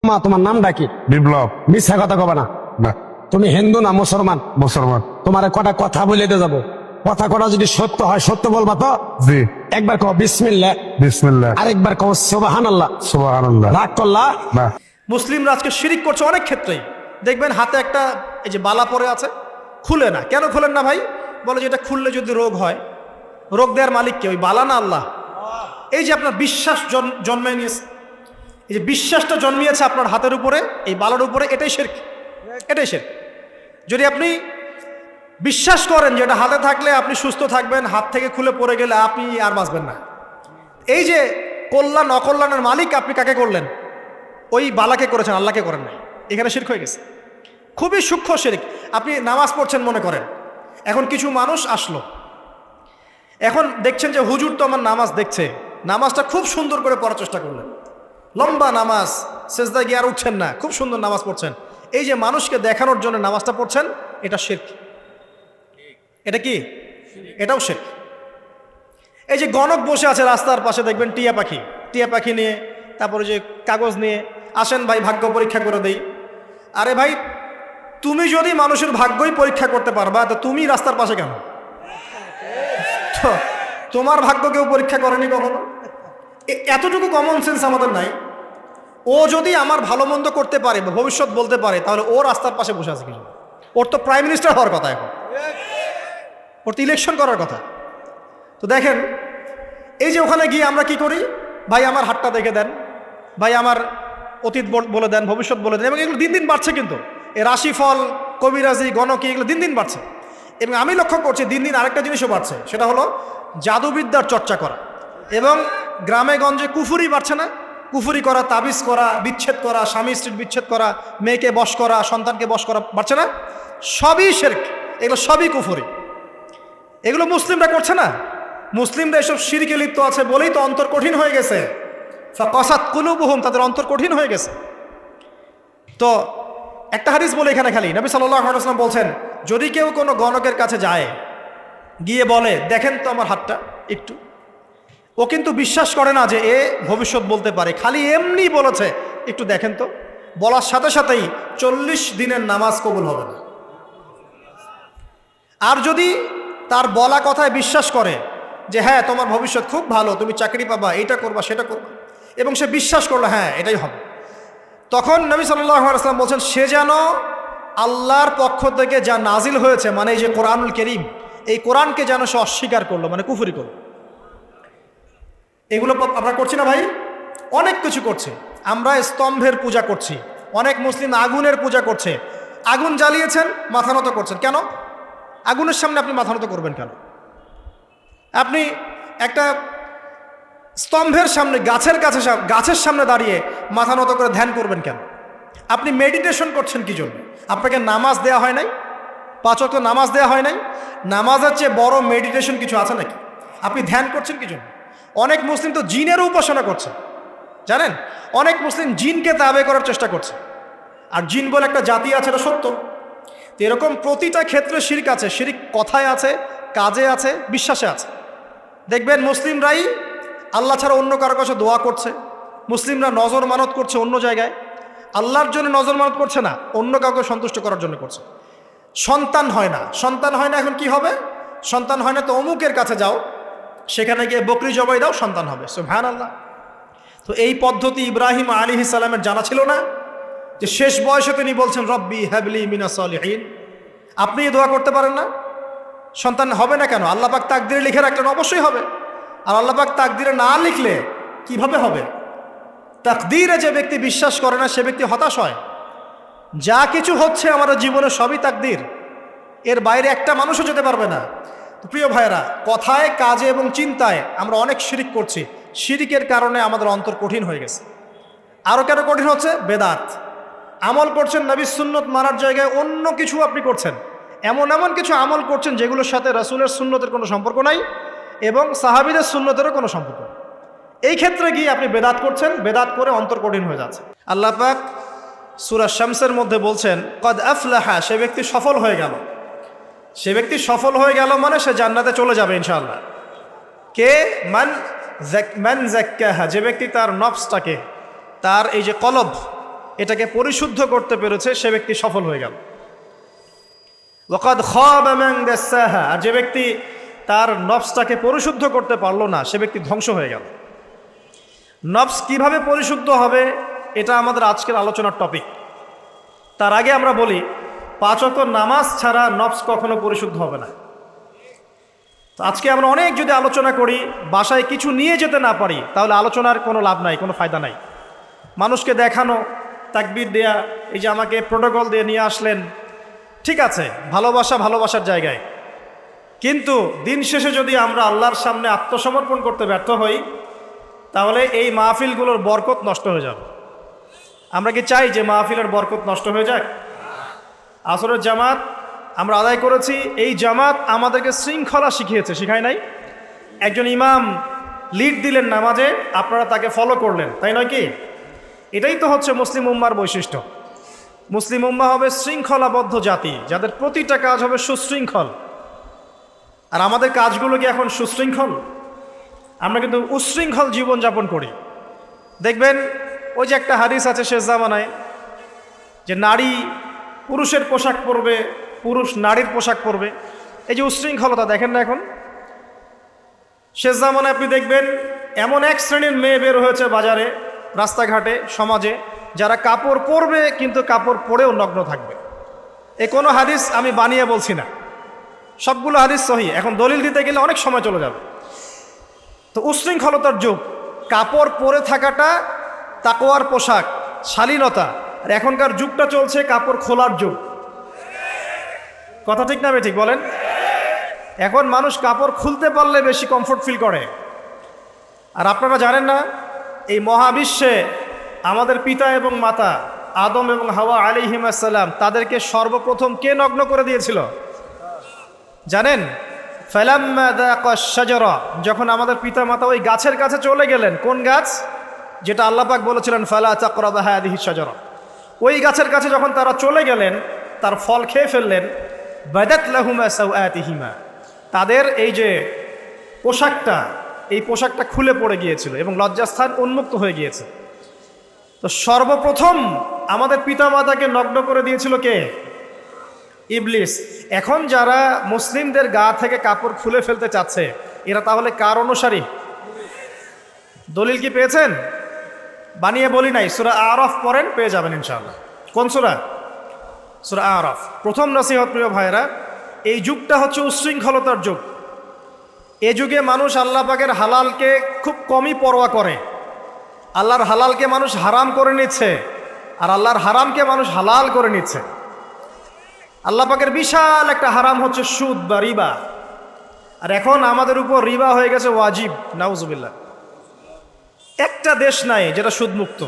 মা তোমার নামটা কি? বিপ্লব। মিথ্যা কথা কবে না। না, তুমি হিন্দু না মুসলমান? মুসলমান। তোমার কটা কথা বলে দিয়ে যাবো, কথা কটা যদি সত্য হয় সত্য বলবা তো? জি। একবার কও বিসমিল্লাহ, বিসমিল্লাহ, আরেকবার কও সুবহানাল্লাহ। সুবহানাল্লাহ। রাগ করলা? না। মুসলিমরা আজকে শিরিক করছে অনেক ক্ষেত্রেই। দেখবেন হাতে একটা এই যে বালা পরে আছে, খুলে না। কেন খুলেন না ভাই? বলে যে এটা খুললে যদি রোগ হয়, রোগ দেওয়ার মালিক কে? ওই বালা না আল্লাহ? এই যে আপনার বিশ্বাস জন্মে নিয়েছে, এই যে বিশ্বাসটা জন্মিয়েছে আপনার হাতের উপরে, এই বালার উপরে, এটাই শিরক, এটাই শিরক। যদি আপনি বিশ্বাস করেন যে এটা হাতে থাকলে আপনি সুস্থ থাকবেন, হাত থেকে খুলে পড়ে গেলে আপনি আর বাঁচবেন না, এই যে কল্যাণ অকল্যাণের মালিক আপনি কাকে করলেন? ওই বালাকে করেছেন, আল্লাহকে করেন নাই। এখানে শিরক হয়ে গেছে, খুবই সূক্ষ্ম শিরক। আপনি নামাজ পড়ছেন মনে করেন, এখন কিছু মানুষ আসলো, এখন দেখছেন যে হুজুর তো আমার নামাজ দেখছে, নামাজটা খুব সুন্দর করে পড়ার চেষ্টা করলেন, লম্বা নামাজ, সেজদায় গিয়ে আর উঠছেন না, খুব সুন্দর নামাজ পড়ছেন। এই যে মানুষকে দেখানোর জন্য নামাজটা পড়ছেন, এটা শিরক। এটা কি? এটাও শিরক। এই যে গণক বসে আছে রাস্তার পাশে, দেখবেন টিয়া পাখি, টিয়া পাখি নিয়ে, তারপরে যে কাগজ নিয়ে আসেন, ভাই ভাগ্য পরীক্ষা করে দেই। আরে ভাই, তুমি যদি মানুষের ভাগ্যই পরীক্ষা করতে পারবা, তো তুমি রাস্তার পাশে কেন? তোমার ভাগ্য কেউ পরীক্ষা করেনি কখনো? এতটুকু কমন সেন্স আমাদের নাই। ও যদি আমার ভালো মন্দ করতে পারে বা ভবিষ্যৎ বলতে পারে, তাহলে ও রাস্তার পাশে বসে আছে কিছু? ওর তো প্রাইম মিনিস্টার হওয়ার কথা, এখন ওর তো ইলেকশন করার কথা। তো দেখেন, এই যে ওখানে গিয়ে আমরা কি করি, ভাই আমার হাতটা দেখে দেন, ভাই আমার অতীত বলে দেন, ভবিষ্যৎ বলে দেন। এবং এগুলো দিন দিন বাড়ছে, কিন্তু এই রাশিফল, কবিরাজি, গণকি, এগুলো দিন দিন বাড়ছে। এবং আমি লক্ষ্য করছি দিন দিন আরেকটা জিনিসও বাড়ছে, সেটা হলো জাদুবিদ্যার চর্চা করা। এবং গ্রামে গঞ্জে কুফুরি বাড়ছে না? কুফুরি করা, তাবিজ করা, বিচ্ছেদ করা, স্বামী স্ত্রীর বিচ্ছেদ করা, মেয়েকে বশ করা, সন্তানকে বশ করা বাড়ছে না? সবই শিরক, এগুলো সবই কুফুরি। এগুলো মুসলিমরা করছে না। মুসলিমরা এসব শিরকে লিপ্ত আছে বলেই তো অন্তর কঠিন হয়ে গেছে। ফাকাসাত কুলুবুহুম, তাদের অন্তর কঠিন হয়ে গেছে। তো একটা হাদিস বলে এখানে খালি, নবী সাল্লাল্লাহু আলাইহি ওয়াসাল্লাম বলছেন, যদি কেউ কোনো গণকের কাছে যায়, গিয়ে বলে দেখেন তো আমার হাতটা একটু, ও কিন্তু বিশ্বাস করে না যে এ ভবিষ্যৎ বলতে পারে, খালি এমনি বলেছে একটু দেখেন তো, বলার সাথে সাথেই 40 দিনের নামাজ কবুল হবে না। আর যদি তার বলা কথায় বিশ্বাস করে যে হ্যাঁ তোমার ভবিষ্যৎ খুব ভালো, তুমি চাকরি পাবা, এইটা করবা সেটা করবা, এবং সে বিশ্বাস করলো হ্যাঁ এটাই হবে, তখন নবী সাল্লাল্লাহু আলাইহি ওয়াসাল্লাম বলছেন সে যেন আল্লাহর পক্ষ থেকে যা নাজিল হয়েছে, মানে এই যে কোরআনুল কারীম, এই কোরআনকে যেন সে অস্বীকার করলো, মানে কুফরি করলো। এগুলো আমরা করছি না ভাই? অনেক কিছু করছি আমরা। স্তম্ভের পূজা করছি, অনেক মুসলিম আগুনের পূজা করছে। আগুন জ্বালিয়েছেন, মাথা নত করছেন কেন? আগুনের সামনে আপনি মাথা নত করবেন কেন? আপনি একটা স্তম্ভের সামনে, গাছের সামনে দাঁড়িয়ে মাথা নত করে ধ্যান করবেন কেন? আপনি মেডিটেশন করছেন কি জন্য? আপনাকে নামাজ দেওয়া হয় নাই? 5 ওয়াক্ত নামাজ দেওয়া হয় নাই? নামাজের চেয়ে বড় মেডিটেশন কিছু আছে নাকি? আপনি ধ্যান করছেন কি জন্য? অনেক মুসলিম তো জিনেরও উপাসনা করছে, জানেন? অনেক মুসলিম জিনকে তাবে করার চেষ্টা করছে। আর জিন বলে একটা জাতি আছে, এটা সত্য। তো এরকম প্রতিটা ক্ষেত্রে শিরক আছে। শিরক কথায় আছে, কাজে আছে, বিশ্বাসে আছে। দেখবেন মুসলিমরাই আল্লাহ ছাড়া অন্য কারো কাছে দোয়া করছে, মুসলিমরা নজর মানত করছে অন্য জায়গায়, আল্লাহর জন্য নজর মানত করছে না, অন্য কাউকে সন্তুষ্ট করার জন্য করছে। সন্তান হয় না, সন্তান হয় না, এখন কি হবে? সন্তান হয় না তো অমুকের কাছে যাও, সেখানে গিয়ে বকরি জবাই দাও, সন্তান হবে। সুবহানাল্লাহ। তো এই পদ্ধতি ইব্রাহিম আলাইহিস সালামের জানা ছিল না, যে শেষ বয়সে তিনি বলছেন রব্বি হাবলি মিনাস সালিহিন। আপনি দোয়া করতে পারেন না? সন্তান হবে না কেন? আল্লাহ পাক তাকদিরে লিখে রাখলেন, অবশ্যই হবে। আর আল্লাহ পাক তাকদিরে না লিখলে কিভাবে হবে? তাকদিরে যে ব্যক্তি বিশ্বাস করে না, সে ব্যক্তি হতাশ হয়। যা কিছু হচ্ছে আমাদের জীবনে সবই তাকদির, এর বাইরে একটা মানুষও যেতে পারবে না। তো প্রিয় ভাইরা, কথায়, কাজে এবং চিন্তায় আমরা অনেক শিরিক করছি। শিরিকের কারণে আমাদের অন্তর কঠিন হয়ে গেছে। আরও কেন কঠিন হচ্ছে? বেদাত। আমল করছেন নবীর সুন্নত মানার জায়গায় অন্য কিছু আপনি করছেন, এমন এমন কিছু আমল করছেন যেগুলোর সাথে রাসূলের সুন্নতের কোনো সম্পর্ক নাই এবং সাহাবীদের সুন্নতেরও কোনো সম্পর্ক নেই। এই ক্ষেত্রে গিয়ে আপনি বেদাত করছেন, বেদাত করে অন্তর কঠিন হয়ে যাচ্ছে। আল্লাহ পাক সূরা শামসের মধ্যে বলছেন কদ আফলাহা, সে ব্যক্তি সফল হয়ে গেল। সে ব্যক্তি সফল হয়ে গেল মানে সে জান্নাতে চলে যাবে ইনশাআল্লাহ। কে? মান যাক্কাহা, যে ব্যক্তি তার নফসটাকে, তার এই যে কলব, এটাকে পরিশুদ্ধ করতে পেরেছে, সে ব্যক্তি সফল হয়ে গেল। ওয়াকাদ খাবা মান দাসাহা, আর যে ব্যক্তি তার নফসটাকে পরিশুদ্ধ করতে পারলো না, সে ব্যক্তি ধ্বংস হয়ে গেল। নফস কিভাবে পরিশুদ্ধ হবে, এটা আমাদের আজকের আলোচনার টপিক। তার আগে আমরা বলি, 5 ওয়াক্ত নামাজ ছাড়া নফস কখনো পরিশুদ্ধ হবে না। তো আজকে আমরা অনেক যদি আলোচনা করি, বাসায় কিছু নিয়ে যেতে না পারি, তাহলে আলোচনার কোনো লাভ নাই, কোনো ফায়দা নাই। মানুষকে দেখানো, তাকবীর দেয়া, এই যে আমাকে প্রোটোকল দিয়ে নিয়ে আসলেন, ঠিক আছে, ভালোবাসা ভালোবাসার জায়গায়, কিন্তু দিন শেষে যদি আমরা আল্লাহর সামনে আত্মসমর্পণ করতে ব্যর্থ হই, তাহলে এই মাহফিলগুলোর বরকত নষ্ট হয়ে যাবে। আমরা কি চাই যে মাহফিলের বরকত নষ্ট হয়ে যাক? আসরের জামাত আমরা আদায় করেছি, এই জামাত আমাদেরকে শৃঙ্খলা শিখিয়েছে, শিখায় নাই? একজন ইমাম লিড দিলেন নামাজে, আপনারা তাকে ফলো করলেন, তাই নয় কি? এটাই তো হচ্ছে মুসলিম উম্মার বৈশিষ্ট্য। মুসলিম উম্মা হবে শৃঙ্খলাবদ্ধ জাতি, যাদের প্রতিটা কাজ হবে সুশৃঙ্খল। আর আমাদের কাজগুলো কি এখন সুশৃঙ্খল? আমরা কিন্তু উশৃঙ্খল জীবনযাপন করি। দেখবেন ওই যে একটা হাদিস আছে শেষ জামানায়, যে নারী পুরুষের পোশাক পরবে, পুরুষ নারীর পোশাক পরবে। এই যে উশৃঙ্খলতা দেখেন না এখন শেষ জামানায়। আপনি দেখবেন এমন এক শ্রেণীর মেয়ে বের হয়েছে বাজারে, রাস্তাঘাটে, সমাজে, যারা কাপড় পরবে কিন্তু কাপড় পরেও নগ্ন থাকবে। এ কোনো হাদিস আমি বানিয়ে বলছি না, সবগুলো হাদিস সহি। এখন দলিল দিতে গেলে অনেক সময় চলে যাবে। তো উশৃঙ্খলতার যুগ, কাপড় পরে থাকাটা তাকওয়ার পোশাক, শালীনতা। আর এখনকার যুগটা চলছে কাপড় খোলার যুগ। কথা ঠিক না ঠিক বলেন? এখন মানুষ কাপড় খুলতে পারলে বেশি কমফোর্ট ফিল করে। আর আপনারা জানেন না, এই মহাবিশ্বে আমাদের পিতা এবং মাতা আদম এবং হাওয়া আলাইহিস সালাম, তাদেরকে সর্বপ্রথম কে নগ্ন করে দিয়েছিল জানেন? ফালাম্মা যাকাশ শাজারা, যখন আমাদের পিতা মাতা ওই গাছের কাছে চলে গেলেন। কোন গাছ? যেটা আল্লাহ পাক বলেছিলেন ফালা তাকরাবা হাযিহিশ শাজারা। ওই গাছের কাছে যখন তারা চলে গেলেন, তার ফল খেয়ে ফেললেন। বাদাত লাহুমা সাওআতিহিমা, তাদের এই যে পোশাকটা, এই পোশাকটা খুলে পড়ে গিয়েছিল এবং লজ্জাস্থান উন্মুক্ত হয়ে গিয়েছে। তো সর্বপ্রথম আমাদের পিতামাতাকে নগ্ন করে দিয়েছিল কে? ইবলিস। এখন যারা মুসলিমদের গা থেকে কাপড় খুলে ফেলতে চাচ্ছে, এরা তাহলে কার অনুসারী? দলিল কি পেয়েছেন? বানিয়ে বলি নাই, সূরা আরাফ পড়েন, পেয়ে যাবেন ইনশাআল্লাহ। কোন সূরা? সূরা আরাফ। প্রথম নসিহত প্রিয় ভাইরা, এই যুগটা হচ্ছে উশৃঙ্খলতার যুগ। এ যুগে মানুষ আল্লাহ পাকের হালালকে খুব কমই পরোয়া করে। আল্লাহর হালালকে মানুষ হারাম করে নিচ্ছে, আর আল্লাহর হারামকে মানুষ হালাল করে নিচ্ছে। আল্লাহ পাকের বিশাল একটা হারাম হচ্ছে সুদ বা রিবা, আর এখন আমাদের উপর রিবা হয়ে গেছে ওয়াজিব। নাউজুবিল্লাহ। একটা দেশ নাই যেটা সুদমুক্ত,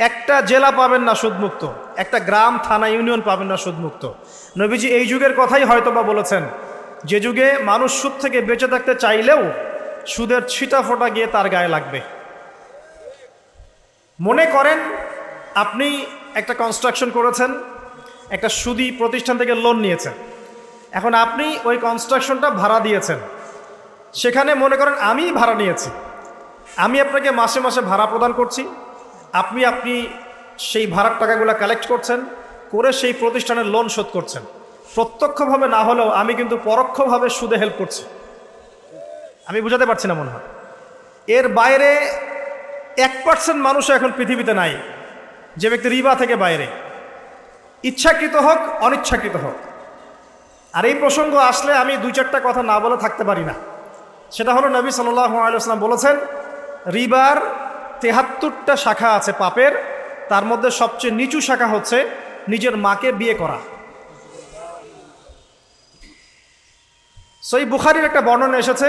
একটা জেলা পাবেন না সুদমুক্ত, একটা গ্রাম, থানা, ইউনিয়ন পাবেন না সুদমুক্ত। নবীজি এই যুগের কথাই হয়তোবা বলেছেন, যে যুগে মানুষ সুদ থেকে বেঁচে থাকতে চাইলেও সুদের ছিটা ফোঁটা গিয়ে তার গায়ে লাগবে। মনে করেন আপনি একটা কনস্ট্রাকশন করেছেন, একটা সুদী প্রতিষ্ঠান থেকে লোন নিয়েছেন। এখন আপনি ওই কনস্ট্রাকশনটা ভাড়া দিয়েছেন, সেখানে মনে করেন আমি ভাড়া নিয়েছি, আমি আপনাকে মাসে মাসে ভাড়া প্রদান করছি, আপনি সেই ভাড়ার টাকাগুলো কালেক্ট করছেন, করে সেই প্রতিষ্ঠানের লোন শোধ করছেন। প্রত্যক্ষভাবে না হলেও আমি কিন্তু পরোক্ষভাবে সুদে হেল্প করছি। আমি বুঝাতে পারছি না মনে হয়। এর বাইরে 1% মানুষ এখন পৃথিবীতে নাই যে ব্যক্তি রিবা থেকে বাইরে, ইচ্ছাকৃত হোক অনিচ্ছাকৃত হোক। আর এই প্রসঙ্গ আসলে আমি 2-4টা কথা না বলে থাকতে পারি না। সেটা হলো, নবী সাল্লাল্লাহু আলাইহি ওয়াসাল্লাম বলেছেন, রিবার 73টা শাখা আছে পাপের, তার মধ্যে সবচেয়ে নিচু শাখা হচ্ছে নিজের মাকে বিয়ে করা। সহিহ বুখারীর একটা বর্ণনা এসেছে,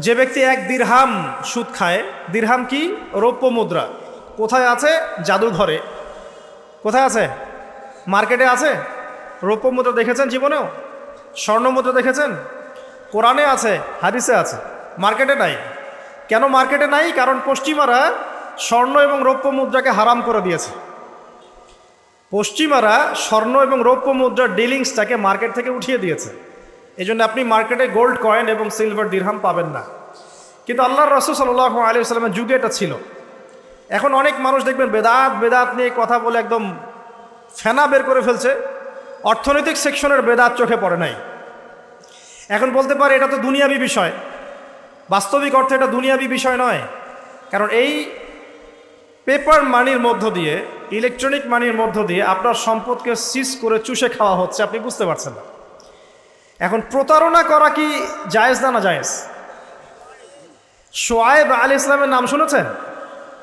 যে ব্যক্তি 1 দিরহাম সুদ খায়। দিরহাম কি? রৌপ্য মুদ্রা। কোথায় আছে? জাদুঘরে। কোথায় আছে? মার্কেটে আছে। রৌপ্য মুদ্রা দেখেছেন জীবনেও? স্বর্ণ মুদ্রা দেখেছেন? কোরআনে আছে, হাদিসে আছে, মার্কেটে নাই। কেন মার্কেটে নাই? কারণ পশ্চিমারা স্বর্ণ এবং রৌপ্য মুদ্রাকে হারাম করে দিয়েছে। পশ্চিমারা স্বর্ণ এবং রৌপ্য মুদ্রার ডিলিংসটাকে মার্কেট থেকে উঠিয়ে দিয়েছে। এই জন্য আপনি মার্কেটে গোল্ড কয়েন এবং সিলভার দিরহাম পাবেন না। কিন্তু আল্লাহর রাসূল সাল্লাল্লাহু আলাইহি ওয়াসাল্লামের যুগে এটা ছিল। এখন অনেক মানুষ দেখবেন বেদাত বেদাত নিয়ে কথা বলে একদম ফেনা বের করে ফেলছে, অর্থনৈতিক সেকশনের বেদাত চোখে পড়ে নাই। এখন বলতে পারে এটা তো দুনিয়াবি বিষয়, বাস্তবিক অর্থে এটা দুনিয়াবি বিষয় নয়। কারণ এই পেপার মানির মধ্য দিয়ে, ইলেকট্রনিক মানির মধ্য দিয়ে আপনার সম্পদকে সিজ করে চুষে খাওয়া হচ্ছে, আপনি বুঝতে পারছেন না। এখন প্রতারণা করা কি জায়েজ না জায়েজ? শোয়েব আলী ইসলামের নাম শুনেছেন?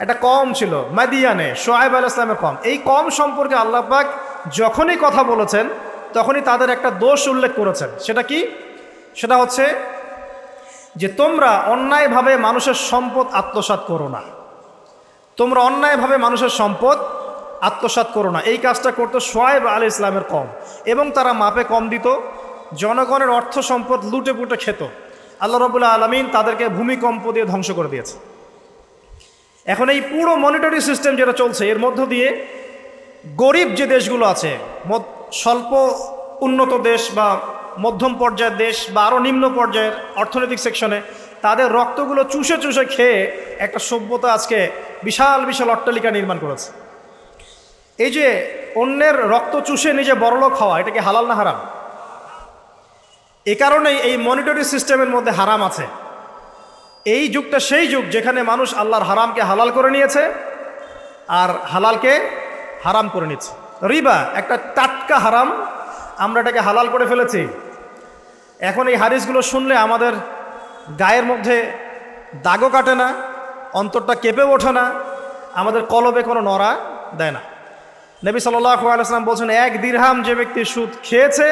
একটা কম ছিল মাদিয়ানে, শোয়েব আলী ইসলামের কম। এই কম সম্পর্কে আল্লাহ পাক যখনই কথা বলেছেন তখনই তাদের একটা দোষ উল্লেখ করেছেন। সেটা কি? সেটা হচ্ছে যে তোমরা অন্যায়ভাবে মানুষের সম্পদ আত্মসাৎ করো না, তোমরা অন্যায়ভাবে মানুষের সম্পদ আত্মসাৎ করো না। এই কাজটা করতো শোয়েব আলী ইসলামের কম, এবং তারা মাপে কম দিত, জনগণের অর্থ সম্পদ লুটে পুটে খেত। আল্লাহ রাব্বুল আলামিন তাদেরকে ভূমিকম্প দিয়ে ধ্বংস করে দিয়েছে। এখন এই পুরো মনিটরি সিস্টেম যেটা চলছে, এর মধ্য দিয়ে গরিব যে দেশগুলো আছে, স্বল্প উন্নত দেশ বা মধ্যম পর্যায়ের দেশ বা আরও নিম্ন পর্যায়ের অর্থনৈতিক সেকশনে, তাদের রক্তগুলো চুষে চুষে খেয়ে একটা সভ্যতা আজকে বিশাল বিশাল অট্টালিকা নির্মাণ করেছে। এই যে অন্যের রক্ত চুষে নিজে বড়লোক হওয়া, এটা কি হালাল না হারাম? এ কারণেই এই মনিটরি সিস্টেমের মধ্যে হারাম আছে। এই যুগটা সেই যুগ যেখানে মানুষ আল্লাহর হারামকে হালাল করে নিয়েছে আর হালালকে হারাম করে নিচ্ছে। রিবা একটা টাটকা হারাম, আমরা এটাকে হালাল করে ফেলেছি। এখন এই হাদিসগুলো শুনলে আমাদের গায়ের মধ্যে দাগও কাটে না, অন্তরটা কেঁপে ওঠে না, আমাদের কলবে কোনো নড়া দেয় না। নবী সাল্লাল্লাহু আলাইহি ওয়াসাল্লাম বলছেন, এক দিরহাম যে ব্যক্তি সুদ খেয়েছে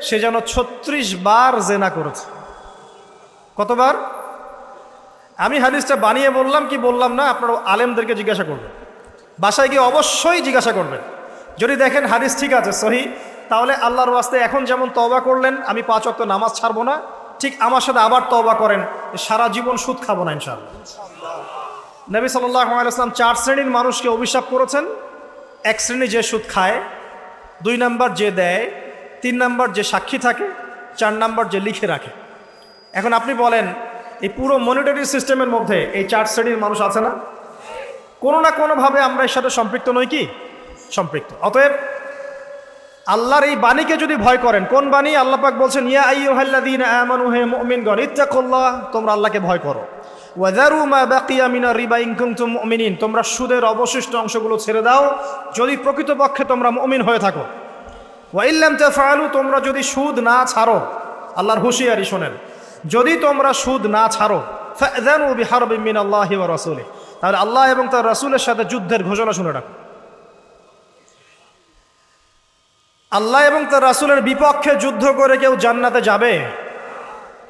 সে যেন 36 বার জেনা করেছে। কতবার? আমি হাদিসটা বানিয়ে বললাম কি বললাম না, আপনারা আলেমদেরকে জিজ্ঞাসা করবেন, বাসায় গিয়ে অবশ্যই জিজ্ঞাসা করবেন। যদি দেখেন হাদিস ঠিক আছে, সহি, তাহলে আল্লাহর ওয়াস্তে এখন যেমন তওবা করলেন আমি 5 ওয়াক্ত নামাজ ছাড়বো না, ঠিক আমার সাথে আবার তওবা করেন, সারা জীবন সুদ খাবো না ইনশাআল্লাহ। নবী সাল্লাল্লাহু আলাইহি ওয়াসাল্লাম 4 শ্রেণীর মানুষকে অভিশাপ করেছেন। এক শ্রেণী যে সুদ খায়, 2 নাম্বার যে দেয়, 3 নাম্বার যে সাক্ষী থাকে, 4 নাম্বার যে লিখে রাখে। এখন আপনি বলেন এই পুরো মনিটরি সিস্টেমের মধ্যে এই 4 শ্রেণীর মানুষ আছে না? কোনো না কোনোভাবে আমরা এর সাথে সম্পৃক্ত নই কি? সম্পৃক্ত। অতএব আল্লাহর এই বাণীকে যদি ভয় করেন, কোন বাণী? আল্লাহ পাক বলছেন, ইয়া আইয়ুহাল্লাযীনা আমানু, হে মুমিনগণ, ইত্তাকুল্লাহ, তোমরা আল্লাহকে ভয় করো। ওয়াযারু মা বাকিয়া মিনার রিবা ইন কুনতুম মুমিনিন, তোমরা সুদের অবশিষ্ট অংশগুলো ছেড়ে দাও যদি প্রকৃতপক্ষে তোমরা মুমিন হয়ে থাকো। ওয়া ইল্লাম তাফআলু, তোমরা যদি সুদ না ছাড়ো, আল্লাহর হুঁশিয়ারি শোনেন, যদি তোমরা সুদ না ছাড়ো, ফাযানু বিহারবিন মিনাল্লাহি ওয়া রাসূলিহি, তাহলে আল্লাহ এবং তার রাসূলের সাথে যুদ্ধের ঘোষণা শুনে রাখো। আল্লাহ এবং তার রাসূলের বিপক্ষে যুদ্ধ করে কেউ জান্নাতে যাবে?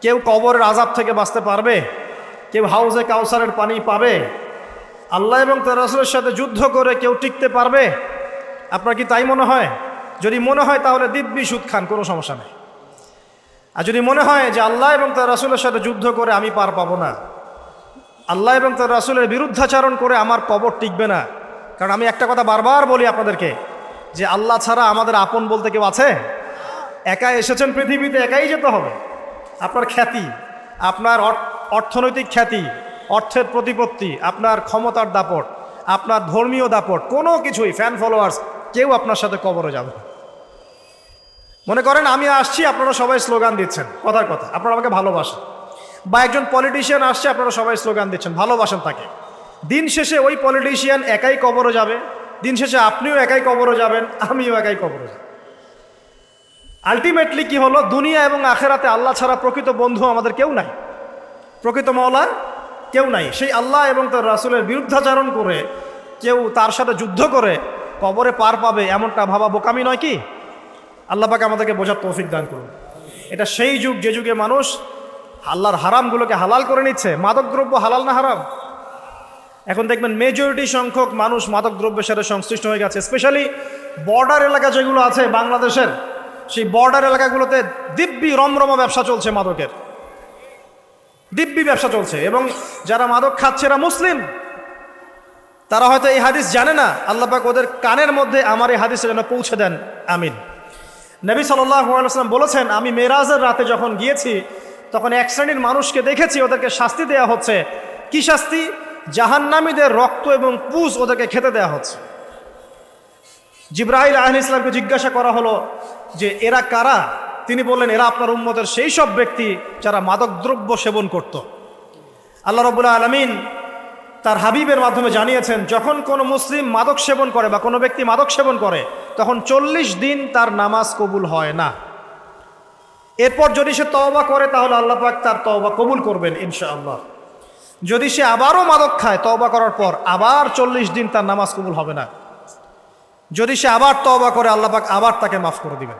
কেউ কবরের আযাব থেকে বাঁচতে পারবে? কেউ হাউজে কাউসারের পানি পাবে? আল্লাহ এবং তার রাসূলের সাথে যুদ্ধ করে কেউ টিকতে পারবে? আপনার কি তাই মনে হয়? যদি মনে হয় তাহলে দিব্যি সুদ খান, কোনো সমস্যা নেই। আর যদি মনে হয় যে আল্লাহ এবং তার রাসূলের সাথে যুদ্ধ করে আমি পার পাবো না, আল্লাহ এবং তার রাসূলের বিরুদ্ধাচারণ করে আমার কবর টিকবে না, কারণ আমি একটা কথা বারবার বলি আপনাদেরকে, যে আল্লাহ ছাড়া আমাদের আপন বলতে কেউ আছে? একাই এসেছেন পৃথিবীতে, একাই যেতে হবে। আপনার খ্যাতি, আপনার অর্থনৈতিক খ্যাতি, অর্থের প্রতিপত্তি, আপনার ক্ষমতার দাপট, আপনার ধর্মীয় দাপট, কোনো কিছুই, ফ্যান ফলোয়ার্স, কেউ আপনার সাথে কবরে যাবে না। মনে করেন আমি আসছি, আপনারা সবাই স্লোগান দিচ্ছেন, কথার কথা, আপনারা আমাকে ভালোবাসেন, বা একজন পলিটিশিয়ান আসছে, আপনারা সবাই স্লোগান দিচ্ছেন, ভালোবাসেন তাকে। দিন শেষে ওই পলিটিশিয়ান একাই কবরে যাবে, দিন শেষে আপনিও একাই কবরে যাবেন, আমিও একাই কবরে যাব। আলটিমেটলি কি হলো? দুনিয়া এবং আখেরাতে আল্লাহ ছাড়া প্রকৃত বন্ধু আমাদের কেউ নাই, প্রকৃত মওলা কেউ নাই। সেই আল্লাহ এবং তার রাসূলের বিরুদ্ধাচরণ করে কেউ তার সাথে যুদ্ধ করে কবরে পার পাবে, এমনটা ভাবা বোকামি নয় কি? আল্লাহ পাক আমাদেরকে বোঝার তৌফিক দান করুন। এটা সেই যুগ যে যুগে মানুষ আল্লাহর হারামগুলোকে হালাল করে নিচ্ছে। মাদকদ্রব্য হালাল না হারাম? এখন দেখবেন মেজরিটি সংখ্যক মানুষ মাদকদ্রব্যের সাথে সংশ্লিষ্ট হয়ে গেছে। স্পেশালি বর্ডার এলাকা যেগুলো আছে বাংলাদেশের, সেই বর্ডার এলাকাগুলোতে দিব্যি রমরমা ব্যবসা চলছে, মাদকের দিব্যি ব্যবসা চলছে। এবং যারা মাদক খাচ্ছে এরা মুসলিম, তারা হয়তো এই হাদিস জানে না। আল্লাহ পাক ওদের কানের মধ্যে আমার এই হাদিসে যেন পৌঁছে দেন, আমিন। নবী সাল্লাল্লাহু আলাইহি ওয়াসাল্লাম বলেছেন, আমি মেরাজের রাতে যখন গিয়েছি তখন এক শ্রেণীর মানুষকে দেখেছি, ওদেরকে শাস্তি দেওয়া হচ্ছে। কি শাস্তি? জাহান্নামীদের রক্ত এবং পুজ ওদেরকে খেতে দেওয়া হচ্ছে। জিবরাইল আলাইহিস সালামকে জিজ্ঞাসা করা হলো যে এরা কারা? তিনি বললেন, এরা আপনার উম্মতের সেই সব ব্যক্তি যারা মাদকদ্রব্য সেবন করত। আল্লাহ রাব্বুল আলামিন তার হাবিবের মাধ্যমে জানিয়েছেন, যখন কোনো মুসলিম মাদক সেবন করে বা কোনো ব্যক্তি মাদক সেবন করে, তখন 40 দিন তার নামাজ কবুল হয় না। এরপর যদি সে তওবা করে তাহলে আল্লাহ পাক তার তওবা কবুল করবেন ইনশাআল্লাহ। যদি সে আবারও মাদক খায় তওবা করার পর, আবার 40 দিন তার নামাজ কবুল হবে না। যদি সে আবার তওবা করে আল্লাহ পাক আবার তাকে মাফ করে দিবেন।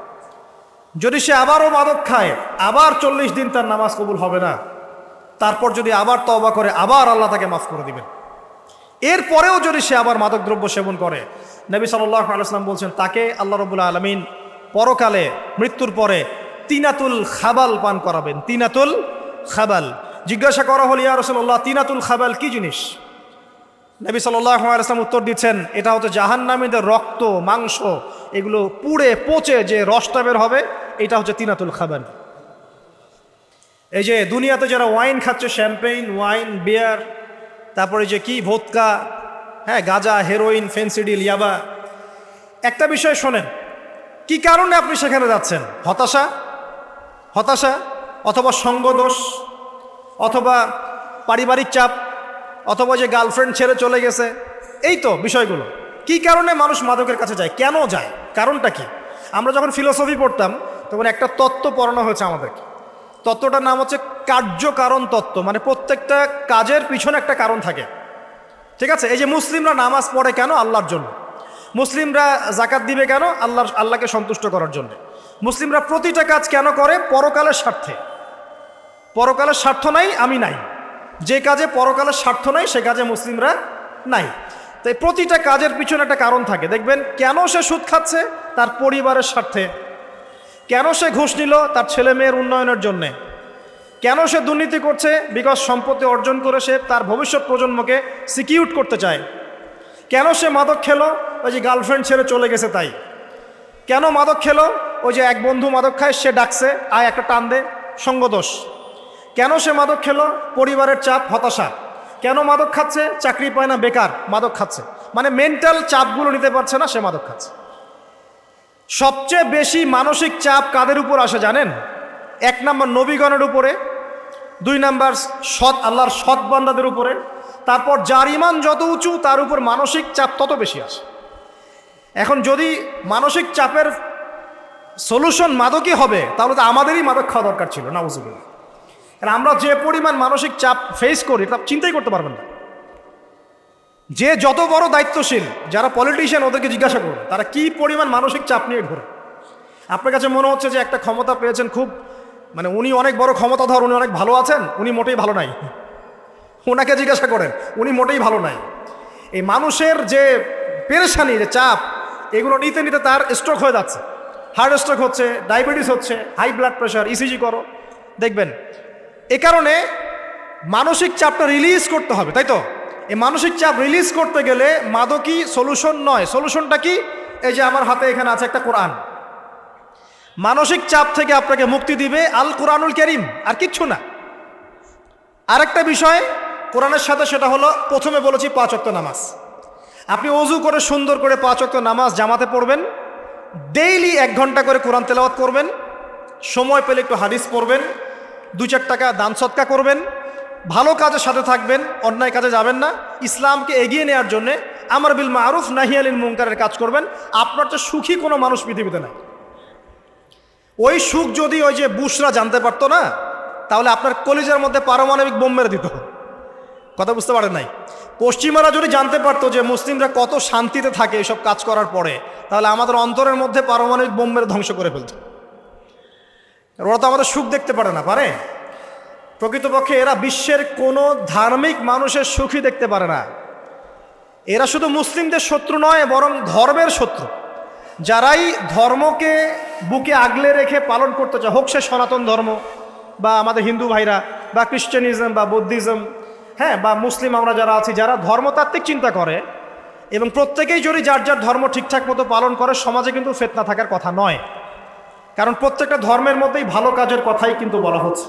যদি সে আবারও মাদক খায়, আবার 40 দিন তার নামাজ কবুল হবে না। তারপর যদি আবার তওবা করে, আবার আল্লাহ তাকে মাফ করে দিবেন। এরপরেও যদি সে আবার মাদকদ্রব্য সেবন করে, নবী সাল্লাল্লাহু আলাইহি ওয়াসাল্লাম বলছেন, তাকে আল্লাহ রাব্বুল আলামিন পরকালে মৃত্যুর পরে তিনাতুল খাবাল পান করাবেন। তিনাতুল খাবাল। জিজ্ঞাসা করা হল, ইয়া রাসূলুল্লাহ, তিনাতুল খাবাল কি জিনিস? নবী সাল্লাল্লাহু আলাইহি ওয়াসাল্লাম উত্তর দিচ্ছেন, এটা হচ্ছে জাহান্নামীদের রক্ত, মাংস, এগুলো পুড়ে পচে যে রসটা বের হবে, এটা হচ্ছে তিনাতুল খাবাল। এই যে দুনিয়াতে যারা ওয়াইন খাচ্ছে, শ্যাম্পেইন, ওয়াইন, বিয়ার, তারপরে যে কি ভোদকা, হ্যাঁ, গাঁজা, হেরোইন, ফেন্সিডিল, ইয়াবা, একটা বিষয় শোনেন, কি কারণে আপনি সেখানে যাচ্ছেন? হতাশা অথবা সঙ্গদোষ অথবা পারিবারিক চাপ অথবা যে গার্লফ্রেন্ড ছেড়ে চলে গেছে, এই তো বিষয়গুলো। কি কারণে মানুষ মাদকের কাছে যায়, কেন যায়, কারণটা কি? আমরা যখন ফিলোসফি পড়তাম তখন একটা তত্ত্ব পড়ানো হয়েছে আমাদেরকে। তত্ত্বটার নাম হচ্ছে কার্যকারণ তত্ত্ব। মানে প্রত্যেকটা কাজের পিছনে একটা কারণ থাকে, ঠিক আছে? এই যে মুসলিমরা নামাজ পড়ে কেন? আল্লাহর জন্য। মুসলিমরা জাকাত দিবে কেন? আল্লাহকে সন্তুষ্ট করার জন্য। মুসলিমরা প্রতিটা কাজ কেন করে? পরকালের স্বার্থে। পরকালের স্বার্থ নাই, আমি নাই। যে কাজে পরকালের স্বার্থ নাই সে কাজে মুসলিমরা নাই। তাই প্রতিটা কাজের পিছনে একটা কারণ থাকে। দেখবেন, কেন সে সুদ খাচ্ছে? তার পরিবারের স্বার্থে। কেন সে ঘুষ নিল? তার ছেলে মেয়ের উন্নয়নের জন্যে। কেন সে দুর্নীতি করছে? বিকজ সম্পত্তি অর্জন করে সে তার ভবিষ্যৎ প্রজন্মকে সিকিউর করতে চায়। কেন সে মাদক খেলো? ওই যে গার্লফ্রেন্ড ছেড়ে চলে গেছে তাই। কেন মাদক খেলো? ওই যে এক বন্ধু মাদক খায়, সে ডাকছে, আয় একটা টান দে, সঙ্গদোষ। কেন সে মাদক খেলো? পরিবারের চাপ, হতাশা। কেন মাদক খাচ্ছে? চাকরি পায় না, বেকার, মাদক খাচ্ছে। মানে মেন্টাল চাপগুলো নিতে পারছে না, সে মাদক খাচ্ছে। সবচেয়ে বেশি মানসিক চাপ কাদের উপর আসে জানেন? 1 নম্বর নবীগণের উপরে, 2 নম্বর আল্লাহর সৎ বান্দাদের উপরে, তারপর যার ইমান যত উঁচু তার উপর মানসিক চাপ তত বেশি আসে। এখন যদি মানসিক চাপের সলিউশন মাদকই হবে, তাহলে তো আমাদেরই মাদক খাওয়া দরকার ছিল, নাউজুবিল্লাহ। কারণ আমরা যে পরিমাণ মানসিক চাপ ফেস করি তা চিন্তাই করতে পারবেন না। যে যত বড় দায়িত্বশীল, যারা পলিটিশিয়ান, ওদেরকে জিজ্ঞাসা করুন তারা কি পরিমাণ মানসিক চাপ নিয়ে ঘোরে। আপনার কাছে মনে হচ্ছে যে একটা ক্ষমতা পেয়েছেন, খুব মানে উনি অনেক বড় ক্ষমতাধর, উনি অনেক ভালো আছেন, উনি মোটেই ভালো নাই। ওনাকে জিজ্ঞাসা করেন, উনি মোটেই ভালো নাই। এই মানুষের যে পেরেশানি, যে চাপ, এগুলো নিতে নিতে তার স্ট্রোক হয়ে যাচ্ছে, হার্ট স্ট্রোক হচ্ছে, ডায়াবেটিস হচ্ছে, হাই ব্লাড প্রেশার, ইসিজি করো, দেখবেন। এ কারণে মানসিক চাপটা রিলিজ করতে হবে, তাই তো? এই মানসিক চাপ রিলিজ করতে গেলে মাদকই সলিউশন নয়। সলিউশনটা কি? এই যে আমার হাতে এখানে আছে একটা কোরআন। মানসিক চাপ থেকে আপনাকে মুক্তি দিবে আল কোরআনুল কারীম, আর কিচ্ছু না। আরেকটা বিষয় কোরআনের সাথে, সেটা হলো, প্রথমে বলেছি 5 ওয়াক্ত নামাজ। আপনি ওযু করে সুন্দর করে 5 ওয়াক্ত নামাজ জামাতে পড়বেন, ডেইলি 1 ঘন্টা করে কোরআন তেলাওয়াত করবেন, সময় পেলে একটু হাদিস পড়বেন, 2-4 টাকা দান সদকা করবেন, ভালো কাজের সাথে থাকবেন, অন্যায় কাজে যাবেন না। ইসলামকে এগিয়ে নেওয়ার জন্যে আমর বিল মারুফ নাহি আনিল মুনকারের কাজ করবেন। আপনার তো সুখী কোনো মানুষ পৃথিবীতে নাই। ওই সুখ যদি ওই যে বুশরা জানতে পারতো না, তাহলে আপনার কলিজার মধ্যে পারমাণবিক বোম মেরে দিত। কথা বুঝতে পারেন নাই? পশ্চিমারা যদি জানতে পারতো যে মুসলিমরা কত শান্তিতে থাকে এসব কাজ করার পরে, তাহলে আমাদের অন্তরের মধ্যে পারমাণবিক বোম মেরে ধ্বংস করে ফেলত। ওরা তো আমাদের সুখ দেখতে পারে না, পারে? প্রকৃতপক্ষে এরা বিশ্বের কোনো ধার্মিক মানুষের সুখই দেখতে পারে না। এরা শুধু মুসলিমদের শত্রু নয়, বরং ধর্মের শত্রু। যারাই ধর্মকে বুকে আগলে রেখে পালন করতে চায়, হোক সে সনাতন ধর্ম বা আমাদের হিন্দু ভাইরা বা খ্রিস্টানিজম বা বৌদ্ধিজম, হ্যাঁ, বা মুসলিম আমরা যারা আছি, যারা ধর্মতাত্ত্বিক চিন্তা করে এবং প্রত্যেকেই যদি যার যার ধর্ম ঠিকঠাক মতো পালন করে, সমাজে কিন্তু ফিতনা থাকার কথা নয়। কারণ প্রত্যেকটা ধর্মের মধ্যেই ভালো কাজের কথাই কিন্তু বলা হচ্ছে।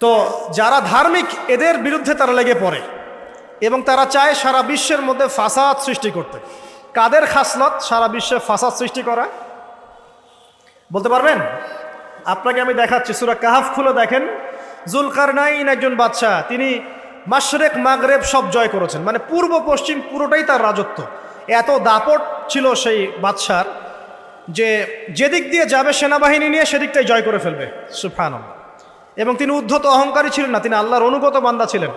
তো যারা ধার্মিক এদের বিরুদ্ধে তারা লেগে পড়ে এবং তারা চায় সারা বিশ্বের মধ্যে ফাসাদ সৃষ্টি করতে। কাদের খাসলত সারা বিশ্বে ফাসাদ সৃষ্টি করা বলতে পারবেন? আপনাকে আমি দেখাচ্ছি, সূরা কাহাফ খুলে দেখেন। জুলকারনাইন একজন বাদশা, তিনি মাশরিক মাগরেব সব জয় করেছেন, মানে পূর্ব পশ্চিম পুরোটাই তার রাজত্ব। এত দাপট ছিল সেই বাদশার যে যেদিক দিয়ে যাবে সেনাবাহিনী নিয়ে সেদিকটাই জয় করে ফেলবে, সুবহানাল্লাহ। এবং তিনি উদ্ধত অহংকারী ছিলেন না, তিনি আল্লাহর অনুগত বান্দা ছিলেন।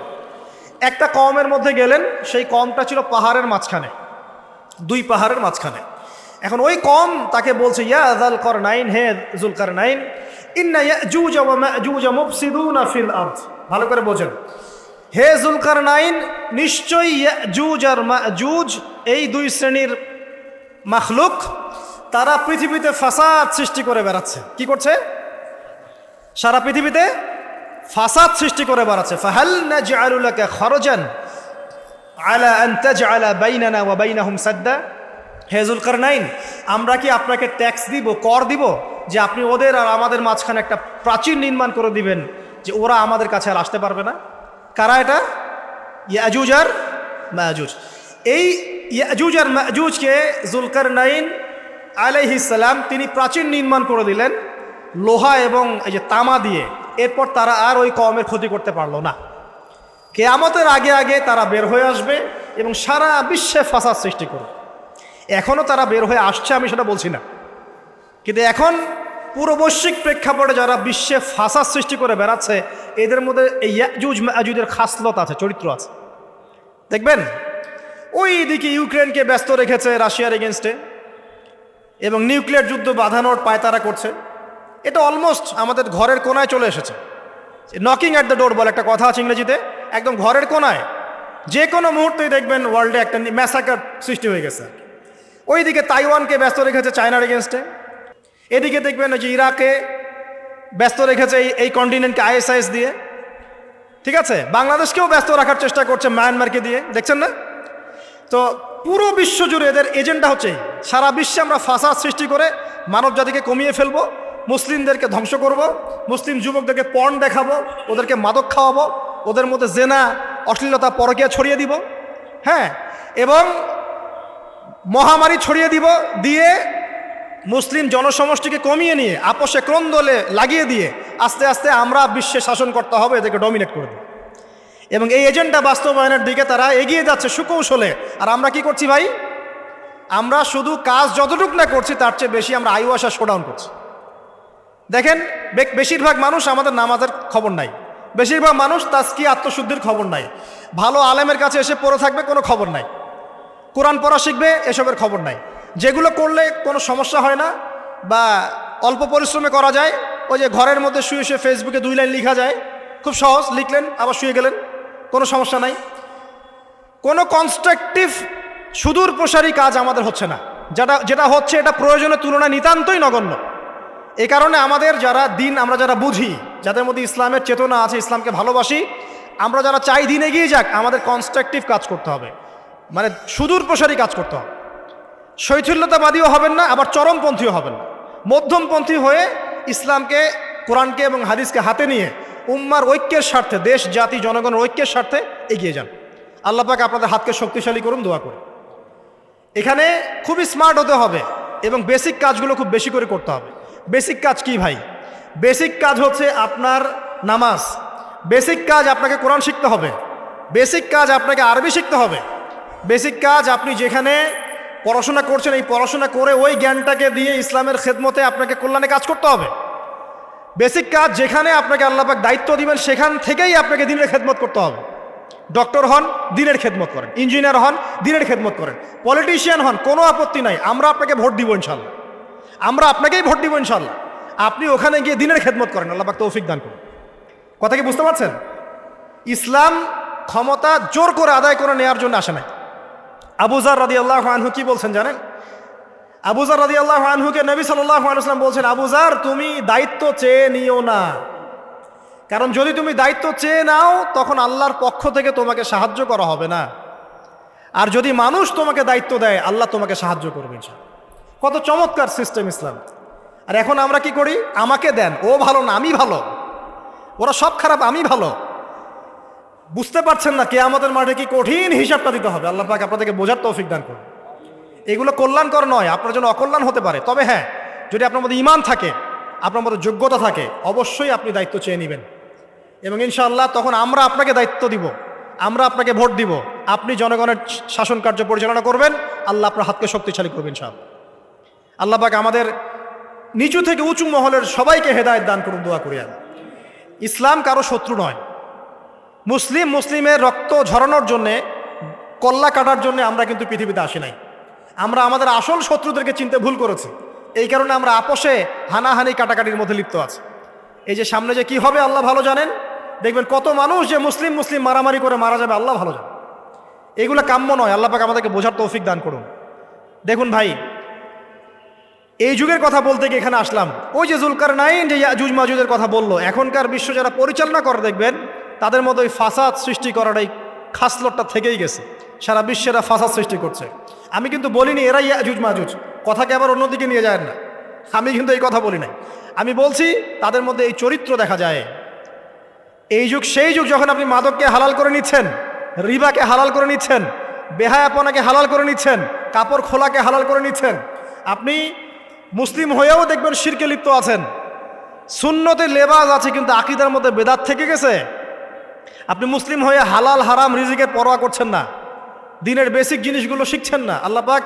একটা কওমের মধ্যে গেলেন, সেই কওমটা ছিল পাহাড়ের মাঝখানে, দুই পাহাড়ের মাঝখানে। এখন ওই কওম তাকে বলছে, ইয়া যুলকারনাইন, হে যুলকারনাইন, ইন্না ইয়াজুজ ওয়া মাজুজ মুফসিদুনা ফিল আরদ। ভালো করে বোঝেন, হে যুলকারনাইন, নিশ্চয়ই ইয়াজুজ আর মাজুজ এই দুই শ্রেণীর মাখলুক, তারা পৃথিবীতে ফাসাদ সৃষ্টি করে বেড়াচ্ছে। কি করছে? সারা পৃথিবীতে ফাসাদ সৃষ্টি করে বেড়াচ্ছে। ফাহাল নাজআলু লাকা খরজান আলা আন তাজআলা বাইনানা ওয়া বাইনাহুম সাদ্দা। হে যুলকারনাইন, আমরা কি আপনাকে ট্যাক্স দিব, কর দিব, যে আপনি ওদের আর আমাদের মাঝখানে একটা প্রাচীর নির্মাণ করে দিবেন, যে ওরা আমাদের কাছে আর আসতে পারবে না? কারা এটা? ইয়াজুজ আর মাজুজ। এই ইয়াজুজ আর মাজুজকে যুলকারনাইন আলাইহিস সালাম তিনি প্রাচীর নির্মাণ করে দিলেন লোহা এবং এই যে তামা দিয়ে। এরপর তারা আর ওই কওমের ক্ষতি করতে পারলো না। কিয়ামতের আগে আগে তারা বের হয়ে আসবে এবং সারা বিশ্বে ফাসাদ সৃষ্টি করবে। এখনও তারা বের হয়ে আসছে, আমি সেটা বলছি না, কিন্তু এখন পুরো বৈশ্বিক প্রেক্ষাপটে যারা বিশ্বে ফাসাদ সৃষ্টি করে বেড়াচ্ছে, এদের মধ্যে এই ইয়াজুজ মাজুজের খাসলত আছে, চরিত্র আছে। দেখবেন ওই দিকে ইউক্রেনকে ব্যস্ত রেখেছে রাশিয়ার এগেনস্টে এবং নিউক্লিয়ার যুদ্ধ বাঁধানোর পায়তারা করছে। এটা অলমোস্ট আমাদের ঘরের কোনায় চলে এসেছে। নকিং অ্যাট দ্য ডোর বলে একটা কথা আছে ইংরেজিতে, একদম ঘরের কোনায় যে কোনো মুহূর্তেই দেখবেন ওয়ার্ল্ডে একটা ম্যাসাকার সৃষ্টি হয়ে গেছে। ওইদিকে তাইওয়ানকে ব্যস্ত রেখেছে চায়নার এগেনস্টে, এদিকে দেখবেন যে ইরাকে ব্যস্ত রেখেছে এই কন্টিনেন্টকে ISIS দিয়ে, ঠিক আছে? বাংলাদেশকেও ব্যস্ত রাখার চেষ্টা করছে মায়ানমারকে দিয়ে, দেখছেন না? তো পুরো বিশ্ব জুড়ে এদের এজেন্ডা হচ্ছে সারা বিশ্বে আমরা ফাসাদ সৃষ্টি করে মানব জাতিকে কমিয়ে ফেলবো, মুসলিমদেরকে ধ্বংস করব, মুসলিম যুবকদেরকে পর্ন দেখাবো, ওদেরকে মাদক খাওয়াবো, ওদের মধ্যে জেনা, অশ্লীলতা, পরকীয়া ছড়িয়ে দিব, হ্যাঁ, এবং মহামারী ছড়িয়ে দিব, দিয়ে মুসলিম জনসমষ্টিকে কমিয়ে নিয়ে আপোষে ক্রন্দলে লাগিয়ে দিয়ে আস্তে আস্তে আমরা বিশ্বে শাসন করতে হবে, এদেরকে ডমিনেট করে দেব। এবং এই এজেন্ডা বাস্তবায়নের দিকে তারা এগিয়ে যাচ্ছে সুকৌশলে। আর আমরা কি করছি ভাই? আমরা শুধু কাজ যতটুকু না করছি তার চেয়ে বেশি আমরা আইওয়াসা শোডাউন করছি। দেখেন বেশিরভাগ মানুষ আমাদের নামাজের খবর নাই, বেশিরভাগ মানুষ তাজকি আত্মশুদ্ধির খবর নাই, ভালো আলেমের কাছে এসে পড়ে থাকবে কোনো খবর নাই, কোরআন পড়া শিখবে এসবের খবর নাই। যেগুলো করলে কোনো সমস্যা হয় না বা অল্প পরিশ্রমে করা যায়, ওই যে ঘরের মধ্যে শুয়ে শুয়ে ফেসবুকে 2 লাইন লেখা যায়, খুব সহজ, লিখলেন আবার শুয়ে গেলেন, কোনো সমস্যা নাই। কোনো কনস্ট্রাকটিভ সুদূর প্রসারী কাজ আমাদের হচ্ছে না, যেটা হচ্ছে এটা প্রয়োজনের তুলনায় নিতান্তই নগণ্য। এই কারণে আমাদের যারা দিন, আমরা যারা বুঝি, যাদের মধ্যে ইসলামের চেতনা আছে, ইসলামকে ভালোবাসি, আমরা যারা চাই দিন এগিয়ে যাক, আমাদের কনস্ট্রাকটিভ কাজ করতে হবে, মানে সুদূর প্রসারী কাজ করতে হবে। শৈথিল্যতাবাদীও হবেন না, আবার চরমপন্থীও হবেন না, মধ্যমপন্থী হয়ে ইসলামকে, কোরআনকে এবং হাদিসকে হাতে নিয়ে উম্মার ঐক্যের স্বার্থে, দেশ জাতি জনগণের ঐক্যের স্বার্থে এগিয়ে যান। আল্লাহ পাক আপনাদের হাতকে শক্তিশালী করুন, দোয়া করে। এখানে খুবই স্মার্ট হতে হবে এবং বেসিক কাজগুলো খুব বেশি করে করতে হবে। বেসিক কাজ কি ভাই? বেসিক কাজ হচ্ছে আপনার নামাজ, বেসিক কাজ আপনাকে কোরআন শিখতে হবে, বেসিক কাজ আপনাকে আরবি শিখতে হবে, বেসিক কাজ আপনি যেখানে পড়াশোনা করছেন এই পড়াশোনা করে ওই জ্ঞানটাকে দিয়ে ইসলামের খেদমতে আপনাকে কল্যাণে কাজ করতে হবে। বেসিক কাজ যেখানে আপনাকে আল্লাহ পাক দায়িত্ব দিবেন সেখান থেকেই আপনাকে দিনের খেদমত করতে হবে। ডক্টর হন, দিনের খেদমত করেন, ইঞ্জিনিয়ার হন, দিনের খেদমত করেন, পলিটিশিয়ান হন, কোনো আপত্তি নাই, আমরা আপনাকে ভোট দিব ইনশাল্লাহ, আমরা আপনাকেই ভোট দিব ইনশাল্লাহ। আপনি ওখানে গিয়ে দিনের খেদমত করেন, আল্লাহ পাক তৌফিক দান করুন। কথা কি বুঝতে পারছেন? ইসলাম ক্ষমতা জোর করে আদায় করে নেওয়ার জন্য আসে নাই। আবু যার রাদিয়াল্লাহু আনহু কি বলছেন জানেন? আবু যার রাদিয়াল্লাহু আনহুকে নবী সাল্লাল্লাহু আলাইহি ওয়াসাল্লাম বলছেন, আবু যার, তুমি দায়িত্ব চেয়ে নিও না, কারণ যদি তুমি দায়িত্ব চেয়ে নাও তখন আল্লাহর পক্ষ থেকে তোমাকে সাহায্য করা হবে না, আর যদি মানুষ তোমাকে দায়িত্ব দেয় আল্লাহ তোমাকে সাহায্য করবে ইনশাআল্লাহ। কত চমৎকার সিস্টেম ইসলাম। আর এখন আমরা কি করি? আমাকে দেন, ও ভালো না আমি ভালো, ওরা সব খারাপ, আমি ভালো। বুঝতে পারছেন না কিয়ামতের মাঠে কি কঠিন হিসাবটা দিতে হবে। আল্লাহ পাক আপনাদেরকে বোঝার তৌফিক দান করুন। এগুলো কল্যাণকর নয়, আপনার জন্য অকল্যাণ হতে পারে। তবে হ্যাঁ, যদি আপনার মধ্যে ঈমান থাকে, আপনার মধ্যে যোগ্যতা থাকে, অবশ্যই আপনি দায়িত্ব চেয়ে নেবেন। এবং ইনশাআল্লাহ তখন আমরা আপনাকে দায়িত্ব দিব, আমরা আপনাকে ভোট দিব, আপনি জনগণের শাসন কার্য পরিচালনা করবেন। আল্লাহ আপনার হাতকে শক্তিশালী করবেন ইনশাআল্লাহ। আল্লাহ পাক আমাদের নিচু থেকে উঁচু মহলের সবাইকে হেদায়েত দান করুন, দোয়া করি আমি। ইসলাম কারো শত্রু নয়। মুসলিমের রক্ত ঝরানোর জন্যে, কল্লা কাটার জন্য আমরা কিন্তু পৃথিবীতে আসি নাই। আমরা আমাদের আসল শত্রুদেরকে চিনতে ভুল করেছি। এই কারণে আমরা আপোষে হানাহানি কাটাকাটির মধ্যে লিপ্ত আছি। এই যে সামনে যে কি হবে আল্লাহ ভালো জানেন। দেখবেন কত মানুষ যে মুসলিম মারামারি করে মারা যাবে, আল্লাহ ভালো জানেন। এগুলো কাম্য নয়। আল্লাহ পাক আমাদেরকে বোঝার তৌফিক দান করুন। দেখুন ভাই, এই যুগের কথা বলতে গিয়ে এখানে আসলাম। ওই যে জুলকারনাইন যে ইয়াজুজ মাজুজের কথা বললো, এখনকার বিশ্ব যারা পরিচালনা করে দেখবেন তাদের মধ্যে ওই ফাসাদ সৃষ্টি করার এই খাসলতটা থেকেই গেছে। সারা বিশ্বেরা ফাসাদ সৃষ্টি করছে। আমি কিন্তু বলিনি এরাই ইয়াজুজ মাজুজ, কথাকে আবার অন্যদিকে নিয়ে যায় না। আমি কিন্তু এই কথা বলি নাই। আমি বলছি তাদের মধ্যে এই চরিত্র দেখা যায়। এই যুগ সেই যুগ যখন আপনি মাদককে হালাল করে নিচ্ছেন, রিবাকে হালাল করে নিচ্ছেন, বেহায়াপনাকে হালাল করে নিচ্ছেন, কাপড় খোলাকে হালাল করে নিচ্ছেন। আপনি মুসলিম হয়েও দেখবেন শিরকে লিপ্ত আছেন। সুন্নতে লেবাস আছে কিন্তু আকীদার মধ্যে বেদাত থেকে গেছে। আপনি মুসলিম হয়ে হালাল হারাম রিজিকের পরোয়া করছেন না, দিনের বেসিক জিনিসগুলো শিখছেন না। আল্লাহ পাক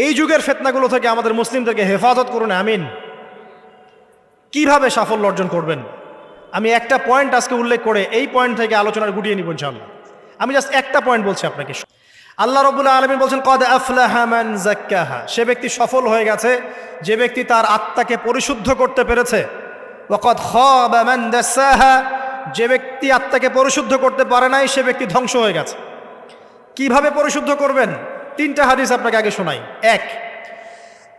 এই যুগের ফিতনাগুলো থেকে আমাদের মুসলিমদেরকে হেফাজত করুন, আমিন। কিভাবে সাফল্য অর্জন করবেন, আমি একটা পয়েন্ট আজকে উল্লেখ করে এই পয়েন্ট থেকে আলোচনার গুটিয়ে নিব ইনশাআল্লাহ। আমি জাস্ট একটা পয়েন্ট বলছি আপনাকে। আল্লাহ রাব্বুল আলামিন বলছেন কদ আফলাহা মান যাক্কাহা, সে ব্যক্তি সফল হয়ে গেছে যে ব্যক্তি তার আত্মাকে পরিশুদ্ধ করতে পেরেছে। ওয়া কদ খাবা মান দাসাহা, যে ব্যক্তি আত্মাকে পরিশুদ্ধ করতে পারে নাই সে ব্যক্তি ধ্বংস হয়ে গেছে। কিভাবে পরিশুদ্ধ করবেন? তিনটা হাদিস আপনাকে আগে শোনাই। এক,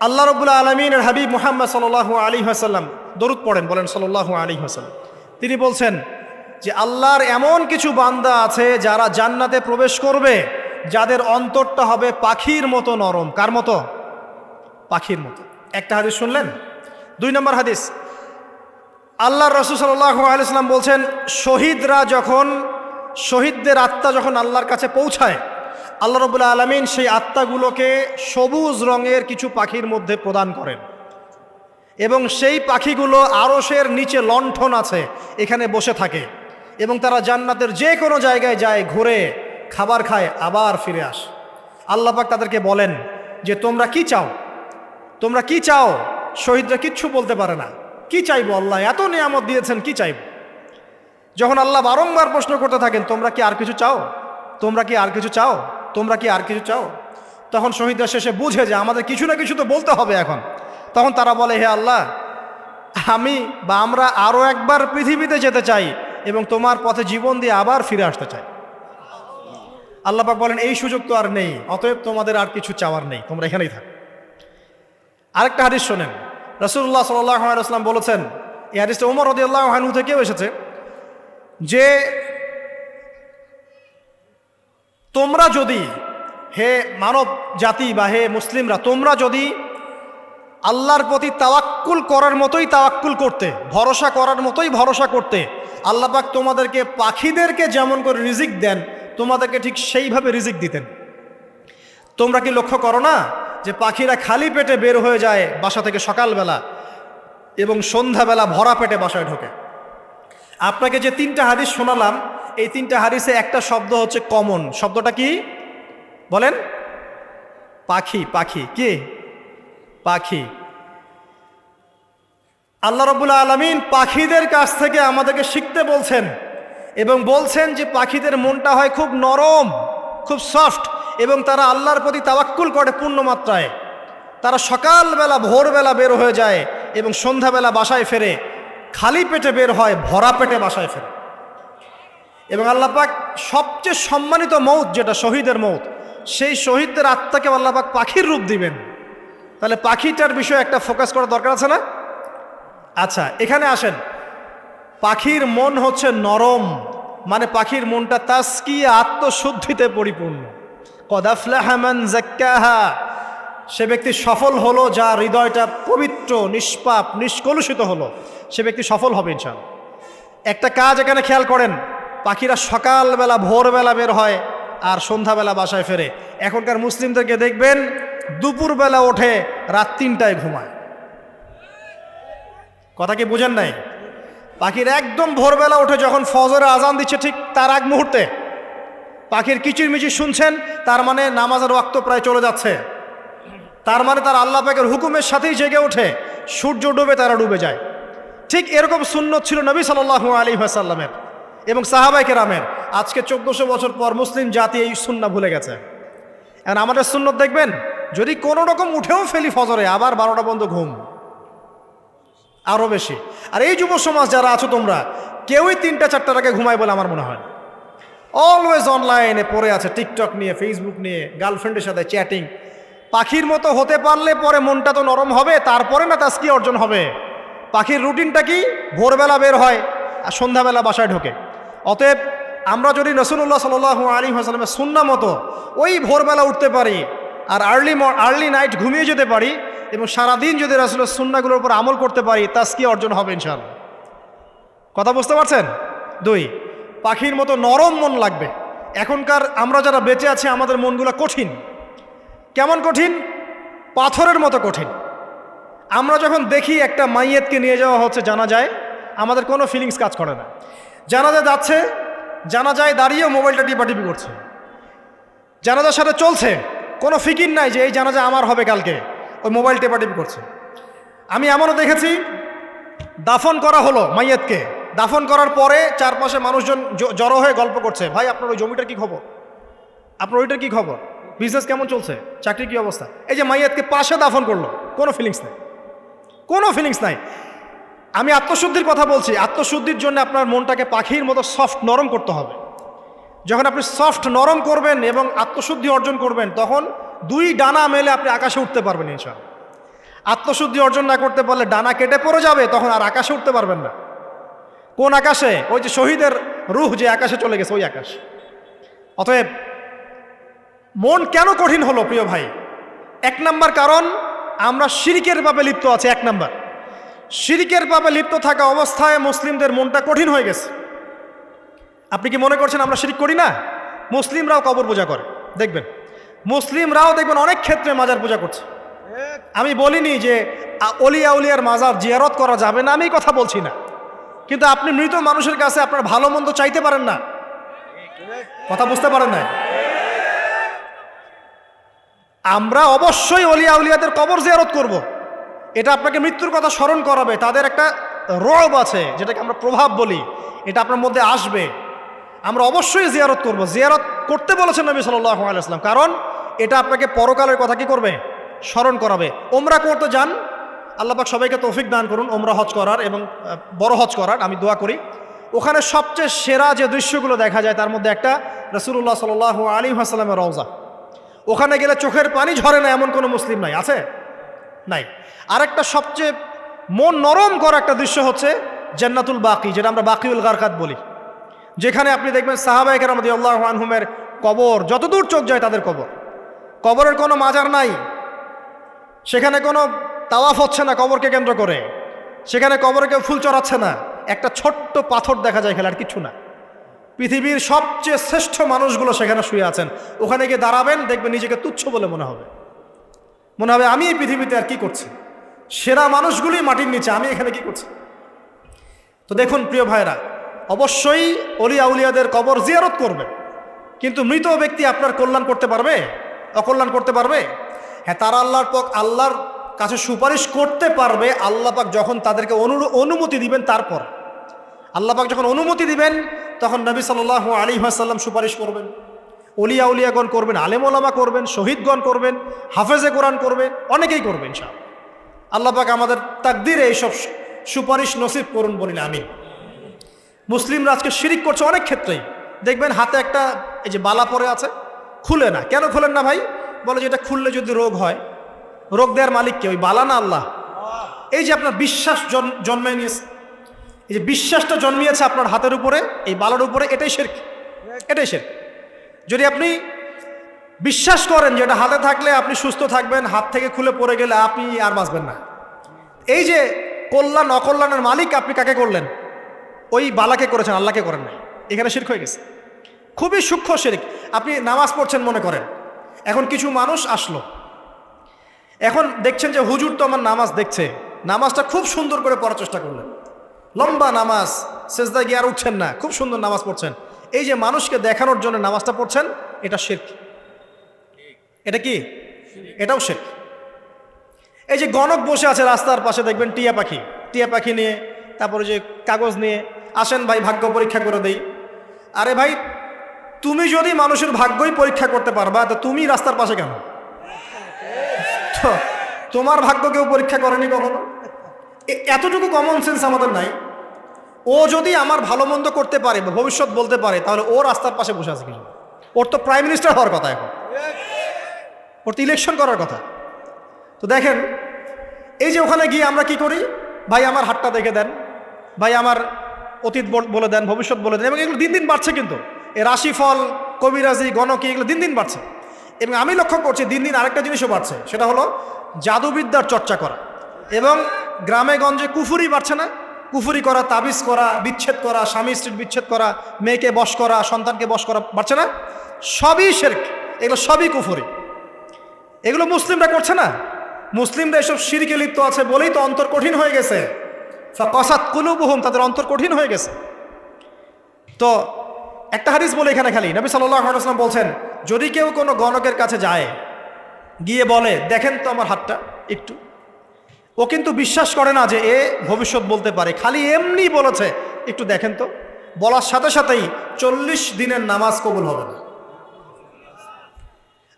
আল্লাহ রাব্বুল আলামিনের হাবিব মুহাম্মদ সাল্লাল্লাহু আলাইহি ওয়াসাল্লাম, দরুদ পড়েন, বলেন সাল্লাল্লাহু আলাইহি ওয়াসাল্লাম। তিনি বলছেন যে আল্লাহর এমন কিছু বান্দা আছে যারা জান্নাতে প্রবেশ করবে, যাদের অন্তরটা হবে পাখির মতো নরম। কার মতো? পাখির মতো। একটা হাদিস শুনলেন। দুই নম্বর হাদিস, আল্লাহর রাসূল সাল্লাল্লাহু আলাইহি ওয়াসাল্লাম বলছেন শহীদদের আত্মা যখন আল্লাহর কাছে পৌঁছায়, আল্লাহ রাব্বুল আলামিন সেই আত্মাগুলোকে সবুজ রঙের কিছু পাখির মধ্যে প্রদান করেন এবং সেই পাখিগুলো আরশের নিচে লণ্ঠন আছে, এখানে বসে থাকে এবং তারা জান্নাতের যে কোনো জায়গায় যায়, ঘুরে খাবার খায়, আবার ফিরে আসে। আল্লাহ পাক তাদেরকে বলেন যে তোমরা কি চাও, তোমরা কি চাও? শহীদরা কিচ্ছু বলতে পারে না। কি চাইবো? আল্লাহ এত নিয়ামত দিয়েছেন, কি চাইব? যখন আল্লাহ বারংবার প্রশ্ন করতে থাকেন তোমরা কি আর কিছু চাও, তোমরা কি আর কিছু চাও, তোমরা কি আর কিছু চাও, তখন শহীদরা শেষে বুঝে যে আমাদের কিছু না কিছু তো বলতে হবে এখন। তখন তারা বলে হে আল্লাহ, আমরা আরও একবার পৃথিবীতে যেতে চাই এবং তোমার পথে জীবন দিয়ে আবার ফিরে আসতে চাই। আল্লাহ পাক বলেন এই সুযোগ তো আর নেই, অতএব তোমাদের আর কিছু চাওয়ার নেই, তোমরা এখানেই থাকো। আরেকটা হাদিস শোনেন। রাসূলুল্লাহ সাল্লাল্লাহু আলাইহি ওয়াসাল্লাম বলেছেন, এই হাদিসটা ওমর রাদিয়াল্লাহু আনহু থেকেও এসেছে, যে তোমরা যদি, হে মানব জাতি বা হে মুসলিমরা, তোমরা যদি আল্লাহর প্রতি তাওয়াক্কুল করার মতোই তাওয়াক্কুল করতে, ভরসা করার মতোই ভরসা করতে, আল্লাহ পাক তোমাদেরকে পাখিদেরকে যেমন করে রিজিক দেন তোমাদেরকে ঠিক সেইভাবে রিজিক দিতেন। তোমরা কি লক্ষ্য করো না যে পাখিরা খালি পেটে বের হয়ে যায় বাসা থেকে সকালবেলা এবং সন্ধ্যাবেলা ভরা পেটে বাসায় ঢোকে? আপনাকে যে তিনটা হাদিস শোনালাম, এই তিনটা হাদিসে একটা শব্দ হচ্ছে কমন। শব্দটা কি বলেন? পাখি। পাখি কি? পাখি। আল্লাহ রাব্বুল আলামিন পাখিদের কাছ থেকে আমাদেরকে শিখতে বলছেন এবং বলছেন যে পাখিদের মনটা হয় খুব নরম, খুব সফট এবং তারা আল্লাহর প্রতি তাওয়াক্কুল করে পূর্ণ মাত্রায়। তারা সকালবেলা ভোরবেলা বের হয়ে যায় এবং সন্ধ্যাবেলা বাসায় ফেরে, খালি পেটে বের হয়, ভরা পেটে বাসায় ফেরে। এবং আল্লাহ পাক সবচেয়ে সম্মানিত মৌত যেটা শহীদের মৌত, সেই শহীদদের আত্মাকে আল্লাহ পাক পাখির রূপ দিবেন। তাহলে পাখিটার বিষয়ে একটা ফোকাস করা দরকার আছে না? আচ্ছা, এখানে আসেন। পাখির মন হচ্ছে নরম, মানে পাখির মনটা তাসকিয়া, আত্মশুদ্ধিতে পরিপূর্ণ। কদ আফলাহা মান যাক্কাহা, সে ব্যক্তি সফল হলো যার হৃদয়টা পবিত্র, নিষ্পাপ, নিষ্কলুষিত হলো, সে ব্যক্তি সফল হবে ইনশাআল্লাহ। একটা কাজ এখানে খেয়াল করেন, পাখিরা সকালবেলা ভোরবেলা বের হয় আর সন্ধ্যাবেলা বাসায় ফেরে। এখনকার মুসলিমদেরকে দেখবেন দুপুরবেলা ওঠে, রাত 3টায় ঘুমায়। কথা কি বুঝেন নাই? পাখির একদম ভোরবেলা ওঠে, যখন ফজরের আজান দিচ্ছে ঠিক তার আগ মুহূর্তে পাখির কিচিরমিচির শুনছেন, তার মানে নামাজের ওয়াক্ত প্রায় চলে যাচ্ছে। তার মানে তার আল্লাহ পাকের হুকুমের সাথেই জেগে ওঠে, সূর্য ডুবে তারা ডুবে যায়। ঠিক এরকম সুন্নত ছিল নবী সাল্লাল্লাহু আলাইহি ওয়াসাল্লামের এবং সাহাবায়ে কেরামের। আজকে 1400 বছর পর মুসলিম জাতি এই সুন্নাহ ভুলে গেছে। এখন আমাদের সুন্নত দেখবেন, যদি কোনো রকম উঠেও ফেলি ফজরে, আবার 12টা পর্যন্ত ঘুম, আরও বেশি। আর এই যুব সমাজ যারা আছো তোমরা, কেউই 3টা-4টার আগে ঘুমায় বলে আমার মনে হয়। অলওয়েজ অনলাইনে পড়ে আছে, টিকটক নিয়ে, ফেসবুক নিয়ে, গার্লফ্রেন্ডের সাথে চ্যাটিং। পাখির মতো হতে পারলে পরে মনটা তো নরম হবে, তারপরে না তাজকিয়া অর্জন হবে। পাখির রুটিনটা কি? ভোরবেলা বের হয় আর সন্ধ্যাবেলা বাসায় ঢোকে। অতএব আমরা যদি রাসূলুল্লাহ সাল্লাল্লাহু আলাইহি ওয়াসাল্লামের সুন্নাহ মতো ওই ভোরবেলা উঠতে পারি আর আর্লি নাইট ঘুমিয়ে যেতে পারি এবং সারাদিন যদি রাসূলের সুন্নাহগুলোর উপর আমল করতে পারি, তাজকিয়া অর্জন হবে ইনশাআল্লাহ। কথা বুঝতে পারছেন? 2, পাখির মতো নরম মন লাগবে। এখনকার আমরা যারা বেঁচে আছি, আমাদের মনগুলো কঠিন। কেমন কঠিন? পাথরের মতো কঠিন। আমরা যখন দেখি একটা মাইয়েতকে নিয়ে যাওয়া হচ্ছে জানাজায়, আমাদের কোনো ফিলিংস কাজ করে না। জানাজা যাচ্ছে, জানাজায় দাঁড়িয়েও মোবাইলটা টিপাটিপি করছে। জানাজার সাথে চলছে, কোনো ফিকির নাই যে এই জানাজা আমার হবে কালকে, ওই মোবাইল টেপাটিপি করছে। আমি এমনও দেখেছি, দাফন করা হলো মাইয়েতকে, দাফন করার পরে চারপাশে মানুষজন জড়ো হয়ে গল্প করছে, ভাই আপনার ওই জমিটার কি খবর, আপনার ওইটার কি খবর, বিজনেস কেমন চলছে, চাকরির কি অবস্থা। এই যে মাইয়াতকে পাশে দাফন করলো, কোনো ফিলিংস নাই, কোনো ফিলিংস নাই। আমি আত্মশুদ্ধির কথা বলছি। আত্মশুদ্ধির জন্য আপনার মনটাকে পাখির মতো সফট নরম করতে হবে। যখন আপনি সফট নরম করবেন এবং আত্মশুদ্ধি অর্জন করবেন, তখন 2 ডানা মেলে আপনি আকাশে উঠতে পারবেন ইনশাআল্লাহ। আত্মশুদ্ধি অর্জন না করতে পারলে ডানা কেটে পড়ে যাবে, তখন আর আকাশে উঠতে পারবেন না। কোন আকাশে? ওই যে শহীদের রূহ যে আকাশে চলে গেছে, ওই আকাশ। অতএব মন কেন কঠিন হলো প্রিয় ভাই? 1 নাম্বার কারণ, আমরা শিরকের পাপে লিপ্ত আছি। 1 নাম্বার, শিরকের পাপে লিপ্ত থাকা অবস্থায় মুসলিমদের মনটা কঠিন হয়ে গেছে। আপনি কি মনে করছেন আমরা শিরক করি না? মুসলিমরাও কবর পূজা করে, দেখবেন মুসলিমরাও দেখবেন অনেক ক্ষেত্রে মাজার পূজা করছে। আমি বলিনি যে অলিয়া উলিয়ার মাজার জিয়ারত করা যাবে না, আমি কথা বলছি না। কিন্তু আপনি মৃত মানুষের কাছে আপনার ভালো মন্দ চাইতে পারেন না। কথা বুঝতে পারেন না? আমরা অবশ্যই অলিয়া উলিয়াদের কবর জিয়ারত করব। এটা আপনাকে মৃত্যুর কথা স্মরণ করাবে, তাদের একটা রব আছে যেটাকে আমরা প্রভাব বলি, এটা আপনার মধ্যে আসবে। আমরা অবশ্যই জিয়ারত করব। জিয়ারত করতে বলেছেন নবী সাল্লাল্লাহু আলাইহি ওয়াসাল্লাম, কারণ এটা আপনাকে পরকালের কথা কি করবে? স্মরণ করাবে। ওমরা করতে যান, আল্লাহ পাক সবাইকে তৌফিক দান করুন ওমরা হজ করার এবং বড় হজ করার, আমি দোয়া করি। ওখানে সবচেয়ে সেরা যে দৃশ্যগুলো দেখা যায় তার মধ্যে একটা রাসূলুল্লাহ সাল্লাল্লাহু আলাইহি ওয়াসাল্লামের রওজা। ওখানে গেলে চোখের পানি ঝরে না এমন কোনো মুসলিম নাই, আছে? নাই। আরেকটা সবচেয়ে মন নরম করা একটা দৃশ্য হচ্ছে জান্নাতুল বাকি, যেটা আমরা বাকিউল গারকাত বলি, যেখানে আপনি দেখবেন সাহাবায়ে কেরাম রাদিয়াল্লাহু আনহুমের কবর, যতদূর চোখ যায় তাদের কবর। কবরের কোনো মাজার নাই, সেখানে কোনো তাওয়াফ হচ্ছে না কবরকে কেন্দ্র করে, সেখানে কবরে কেউ ফুল চড়াচ্ছে না, একটা ছোট্ট পাথর দেখা যায় খেলে, আর কিছু না। পৃথিবীর সবচেয়ে শ্রেষ্ঠ মানুষগুলো সেখানে শুয়ে আছেন। ওখানে গিয়ে দাঁড়াবেন, দেখবেন নিজেকে তুচ্ছ বলে মনে হবে, আমি এই পৃথিবীতে আর কি করছি। সেরা মানুষগুলি মাটির নিচে, আমি এখানে কি করছি। তো দেখুন প্রিয় ভাইরা, অবশ্যই অলিয়া উলিয়াদের কবর জিয়ারত করবে, কিন্তু মৃত ব্যক্তি আপনার কল্যাণ করতে পারবে? অকল্যাণ করতে পারবে? হ্যাঁ, তারা আল্লাহর কাছে সুপারিশ করতে পারবে আল্লাহ পাক যখন তাদেরকে অনুমতি দিবেন। তারপর আল্লাহ পাক যখন অনুমতি দিবেন, তখন নবী সাল্লাল্লাহু আলাইহি ওয়াসাল্লাম সুপারিশ করবেন, অলিয়া উলিয়াগণ করবেন, আলেম ওলামা করবেন, শহীদগণ করবেন, হাফেজে কোরআন করবে, অনেকেই করবেন ইনশাআল্লাহ। আল্লাহ পাক আমাদের তাকদীরে এইসব সুপারিশ নসিব করুন বলি না আমি। মুসলিমরা আজকে শিরিক করছে অনেক ক্ষেত্রেই। দেখবেন হাতে একটা এই যে বালা পরে আছে, খুলে না। কেন খুলেন না ভাই? বলে যে এটা খুললে যদি রোগ হয়, রোগ দেওয়ার মালিক কে? ওই বালা না আল্লাহ? এই যে আপনার বিশ্বাস জন্মে নিয়েছে, এই যে বিশ্বাসটা জন্মিয়েছে আপনার হাতের উপরে, এই বালার উপরে, এটাই শিরক, এটাই শিরক। যদি আপনি বিশ্বাস করেন যে এটা হাতে থাকলে আপনি সুস্থ থাকবেন, হাত থেকে খুলে পড়ে গেলে আপনি আর বাঁচবেন না, এই যে কল্যাণ অকল্যাণের মালিক আপনি কাকে করলেন? ওই বালাকে করেছেন, আল্লাহকে করেন নাই, এখানে শিরক হয়ে গেছে। খুবই সূক্ষ্ম শিরক। আপনি নামাজ পড়ছেন মনে করেন, এখন কিছু মানুষ আসলো, এখন দেখছেন যে হুজুর তো আমার নামাজ দেখছে, নামাজটা খুব সুন্দর করে পড়ার চেষ্টা করলেন, লম্বা নামাজ, সেজদায় গিয়ে আর উঠছেন না, খুব সুন্দর নামাজ পড়ছেন। এই যে মানুষকে দেখানোর জন্য নামাজটা পড়ছেন, এটা শিরক। এটা কি? এটাও শিরক। এই যে গণক বসে আছে রাস্তার পাশে, দেখবেন টিয়া পাখি নিয়ে, তারপরে যে কাগজ নিয়ে, আসেন ভাই ভাগ্য পরীক্ষা করে দেই। আরে ভাই, তুমি যদি মানুষের ভাগ্যই পরীক্ষা করতে পারবা, তো তুমি রাস্তার পাশে কেন? তোমার ভাগ্য কেউ পরীক্ষা করেনি কখনো? এতটুকু কমন সেন্স আমাদের নাই। ও যদি আমার ভালো মন্দ করতে পারে, ভবিষ্যৎ বলতে পারে, তাহলে ও রাস্তার পাশে বসে আছে কিছু? ওর তো প্রাইম মিনিস্টার হওয়ার কথা, এখন ওর তো ইলেকশন করার কথা। তো দেখেন, এই যে ওখানে গিয়ে আমরা কি করি, ভাই আমার হাতটা দেখে দেন, ভাই আমার অতীত বলে দেন, ভবিষ্যৎ বলে দেন, এবং এগুলো দিন দিন বাড়ছে। কিন্তু এই রাশিফল, কবিরাজি, গণকি, এগুলো দিন দিন বাড়ছে। এবং আমি লক্ষ্য করছি দিন দিন আরেকটা জিনিসও বাড়ছে, সেটা হলো জাদুবিদ্যার চর্চা করা। এবং গ্রামে গঞ্জে কুফুরি বাড়ছে না? কুফুরি করা, তাবিজ করা, বিচ্ছেদ করা, স্বামী স্ত্রীর বিচ্ছেদ করা, মেয়েকে বশ করা, সন্তানকে বশ করা বাড়ছে না? সবই শিরক, এগুলো সবই কুফুরি। এগুলো মুসলিমরা করছে না। মুসলিমরা এসব শিরকে লিপ্ত আছে বলেই তো অন্তর কঠিন হয়ে গেছে। ফাকাসাত কুলুবুহুম, তাদের অন্তর কঠিন হয়ে গেছে। তো একটা হাদিস বলে এখানে খালি, নবী সাল্লাল্লাহু আলাইহি ওয়াসাল্লাম বলছেন, যদি কেউ কোনো গণকের কাছে যায়, গিয়ে বলে দেখেন তো আমার হাতটা একটু, ও কিন্তু বিশ্বাস করে না যে এ ভবিষ্যৎ বলতে পারে, খালি এমনি বলেছে একটু দেখেন তো, বলার সাথে সাথেই 40 দিনের নামাজ কবুল হবে না।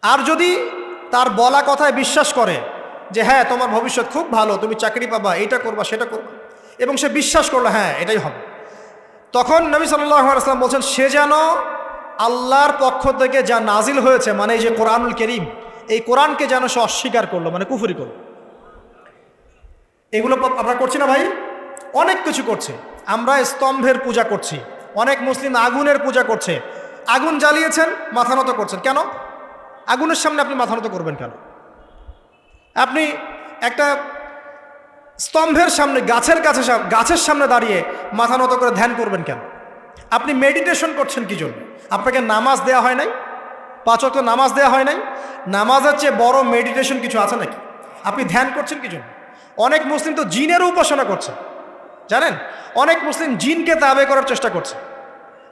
আর যদি তার বলা কথায় বিশ্বাস করে যে হ্যাঁ তোমার ভবিষ্যৎ খুব ভালো, তুমি চাকরি পাবা, এইটা করবা সেটা করবা, এবং সে বিশ্বাস করলো হ্যাঁ এটাই হবে, তখন নবী সাল্লাল্লাহু আলাইহি ওয়াসাল্লাম বলছেন সে যেন আল্লাহর পক্ষ থেকে যা নাজিল হয়েছে, মানে এই যে কোরআনুল কারীম, এই কোরআনকে যেন সে অস্বীকার করলো, মানে কুফরি করলো। এগুলো আমরা করছি না ভাই? অনেক কিছু করছে। আমরা স্তম্ভের পূজা করছি, অনেক মুসলিম আগুনের পূজা করছে। আগুন জ্বালিয়েছেন, মাথা নত করছেন কেন? আগুনের সামনে আপনি মাথা নত করবেন কেন? আপনি একটা স্তম্ভের সামনে, গাছের সামনে দাঁড়িয়ে মাথা নত করে ধ্যান করবেন কেন? আপনি মেডিটেশন করছেন কি জন্য? আপনাকে নামাজ দেয়া হয় নাই? 5 ওয়াক্ত নামাজ দেয়া হয় নাই? নামাজের চেয়ে বড় মেডিটেশন কিছু আছে নাকি? আপনি ধ্যান করছেন কি জন্য? অনেক মুসলিম তো জিনেরও উপাসনা করছে, জানেন? অনেক মুসলিম জিনকে তাবে করার চেষ্টা করছে।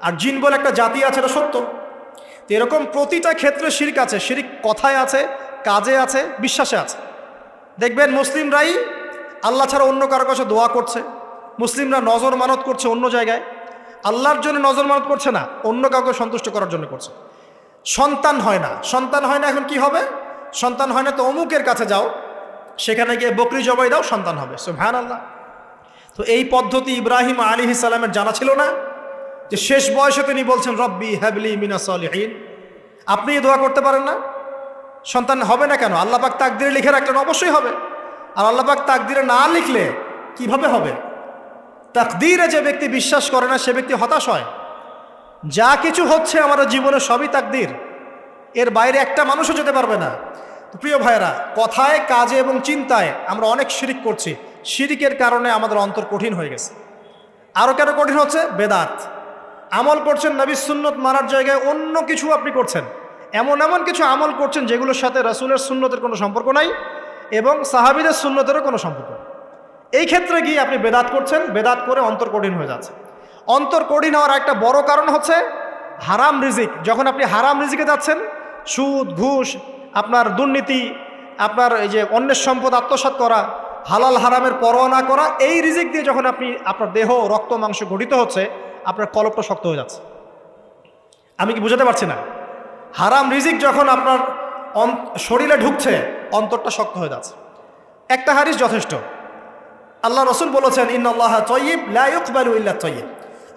আর জিন বলে একটা জাতি আছে, এটা সত্য। তো এরকম প্রতিটা ক্ষেত্রে শিরক আছে। শিরক কথায় আছে, কাজে আছে, বিশ্বাসে আছে। দেখবেন মুসলিমরাই আল্লাহ ছাড়া অন্য কারো কাছে দোয়া করছে, মুসলিমরা নজর মানত করছে অন্য জায়গায়, আল্লাহর জন্য নজর মানত করছে না, অন্য কাউকে সন্তুষ্ট করার জন্য করছে। সন্তান হয় না, এখন কি হবে? সন্তান হয় না তো অমুকের কাছে যাও, সেখানে গিয়ে বকরি জবাই দাও, সন্তান হবে। সুবহানাল্লাহ। তো এই পদ্ধতি ইব্রাহিম আলাইহিস সালামের জানা ছিল না যে শেষ বয়সে তিনি বলছেন রব্বি হাবলি মিনাস সালিহিন? আপনি দোয়া করতে পারেন না? সন্তান হবে না কেন? আল্লাহ পাক তাকদিরে লিখে রাখলেন, অবশ্যই হবে। আর আল্লাহ পাক তাকদিরে না লিখলে কিভাবে হবে? তাকদিরে যে ব্যক্তি বিশ্বাস করে না সে ব্যক্তি হতাশ হয়। যা কিছু হচ্ছে আমাদের জীবনে সবই তাকদির, এর বাইরে একটা মানুষও যেতে পারবে না। তো প্রিয় ভাইয়েরা, কথায়, কাজে এবং চিন্তায় আমরা অনেক শিরিক করছি। শিরিকের কারণে আমাদের অন্তর কঠিন হয়ে গেছে। আরও কেন কঠিন হচ্ছে? বেদাত। আমল করছেন নবীর সুন্নত মানার জায়গায় অন্য কিছু আপনি করছেন, এমন কিছু আমল করছেন যেগুলোর সাথে রাসূলের সুন্নতের কোনো সম্পর্ক নাই এবং সাহাবীদের সুন্নতেরও কোনো সম্পর্ক নেই। এই ক্ষেত্রে গিয়ে আপনি বেদাত করছেন, বেদাত করে অন্তর কঠিন হয়ে যাচ্ছে। অন্তর কঠিন হওয়ার একটা বড় কারণ হচ্ছে হারাম রিজিক। যখন আপনি হারাম রিজিকে যাচ্ছেন, সুদ, ঘুষ, আপনার দুর্নীতি, আপনার এই যে অন্যের সম্পদ আত্মসাৎ করা, হালাল হারামের পরোয়া না করা, এই রিজিক দিয়ে যখন আপনি আপনার দেহ, রক্ত, মাংস গঠিত হচ্ছে, আপনার কলবটা শক্ত হয়ে যাচ্ছে। আমি কি বুঝাতে পারছি না? হারাম রিজিক যখন আপনার শরীরে ঢুকছে, অন্তরটা শক্ত হয়ে যাচ্ছে। একটা হাদিস যথেষ্ট। আল্লাহ রসুল বলেছেন ইন্নাল্লাহা তাইয়্যিব লা ইকবালু ইল্লা তাইয়্যিব।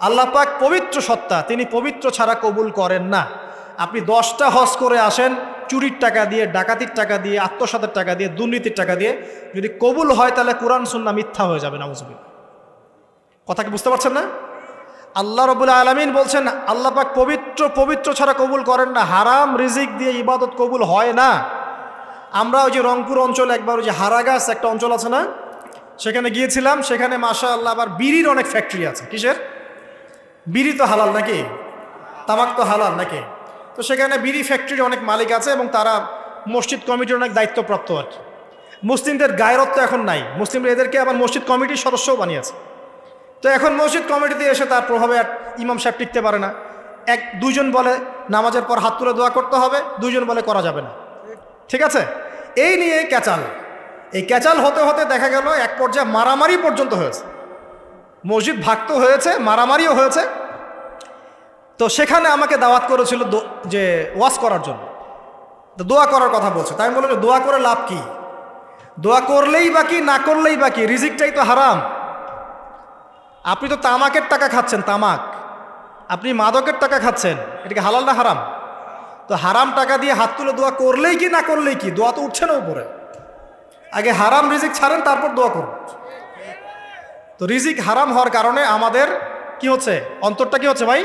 আল্লাহ পাক পবিত্র সত্তা, তিনি পবিত্র ছাড়া কবুল করেন না। আপনি 10টা হজ করে আসেন, চুরির টাকা দিয়ে, ডাকাতির টাকা দিয়ে, আত্মসাতের টাকা দিয়ে, দুর্নীতির টাকা দিয়ে, যদি কবুল হয় তাহলে কোরআন সুন্নাহ মিথ্যা হয়ে যাবে। নাউজুবিল্লাহ। কথা কি বুঝতে পারছেন না? আল্লাহ রাব্বুল আলামিন বলছেন আল্লাহ পাক পবিত্র ছাড়া কবুল করেন না। হারাম রিজিক দিয়ে ইবাদত কবুল হয় না। আমরা ওই যে রংপুর অঞ্চলে একবার ওই যে হারাগাছ একটা অঞ্চল আছে না, সেখানে গিয়েছিলাম। সেখানে মাশাআল্লাহ আবার বিড়ির অনেক ফ্যাক্টরি আছে। কিসের? বিড়ি তো হালাল নাকি, তামাক তো হালাল নাকি? তো সেখানে বিড়ি ফ্যাক্টরির অনেক মালিক আছে এবং তারা মসজিদ কমিটির অনেক দায়িত্বপ্রাপ্ত আর কি। মুসলিমদের গায়রত্ব এখন নাই, মুসলিমরা এদেরকে আবার মসজিদ কমিটির সদস্যও বানিয়েছে। তো এখন মসজিদ কমিটিতে এসে তার প্রভাবে আর ইমাম সাহেব টিকতে পারে না। দুইজন বলে নামাজের পর হাত তুলে দোয়া করতে হবে, দুইজন বলে করা যাবে না। ঠিক আছে, এই নিয়ে ক্যাচাল। এই ক্যাচাল হতে হতে দেখা গেল এক পর্যায়ে মারামারি পর্যন্ত হয়েছে। মসজিদ ভাগ হয়েছে, মারামারিও হয়েছে। তো সেখানে আমাকে দাওয়াত করেছিল যে ওয়াজ করার জন্য। তো দোয়া করার কথা বলছে, তাই আমি বললাম যে দোয়া করে লাভ কি? দোয়া করলেই বাকি, না করলেই বাকি, রিজিকটাই তো হারাম। আপনি তো তামাকের টাকা খাচ্ছেন, তামাক, আপনি মাদকের টাকা খাচ্ছেন, এটা কি হালাল না হারাম? তো হারাম টাকা দিয়ে হাত তুলে দোয়া করলেই কি, না করলেই কি? দোয়া তো উঠছে না উপরে। আগে হারাম রিজিক ছাড়েন, তারপর দোয়া করুন। তো রিজিক হারাম হওয়ার কারণে আমাদের কি হচ্ছে? অন্তরটা কি হচ্ছে ভাই?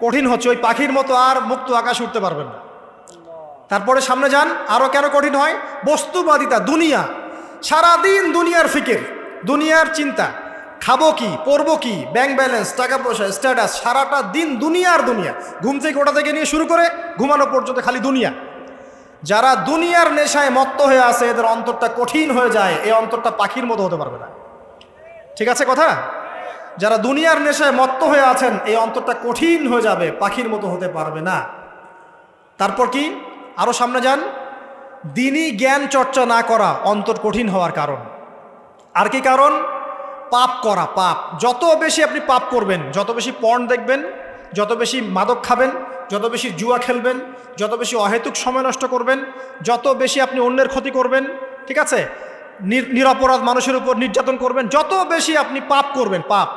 কঠিন হচ্ছে। ওই পাখির মতো আর মুক্ত আকাশ উঠতে পারবেন না। তারপরে সামনে যান, আরও কেন কঠিন হয়? বস্তুবাদিতা, দুনিয়া। সারাদিন দুনিয়ার ফিকির, দুনিয়ার চিন্তা, খাবো কি, পরবো কি, ব্যাংক ব্যালেন্স, টাকা পয়সা, স্ট্যাটাস, সারাটা দিন দুনিয়ার দুনিয়া। ঘুম থেকে ওঠা থেকে নিয়ে শুরু করে ঘুমানো পর্যন্ত খালি দুনিয়া। যারা দুনিয়ার নেশায় মত্ত হয়ে আছে, এদের অন্তরটা কঠিন হয়ে যায়। এই অন্তরটা পাখির মতো হতে পারবে না। ঠিক আছে কথা? যারা দুনিয়ার নেশায় মত্ত হয়ে আছেন, এই অন্তরটা কঠিন হয়ে যাবে, পাখির মতো হতে পারবে না। তারপর কি? আরও সামনে যান, দিনই জ্ঞান চর্চা না করা অন্তর কঠিন হওয়ার কারণ। আর কি কারণ? পাপ করা, পাপ। যত বেশি আপনি পাপ করবেন, যত বেশি পর্ন দেখবেন, যত বেশি মাদক খাবেন, যত বেশি জুয়া খেলবেন, যত বেশি অহেতুক সময় নষ্ট করবেন, যত বেশি আপনি অন্যের ক্ষতি করবেন, ঠিক আছে, নিরপরাধ মানুষের উপর নির্যাতন করবেন, যত বেশি আপনি পাপ করবেন, পাপ,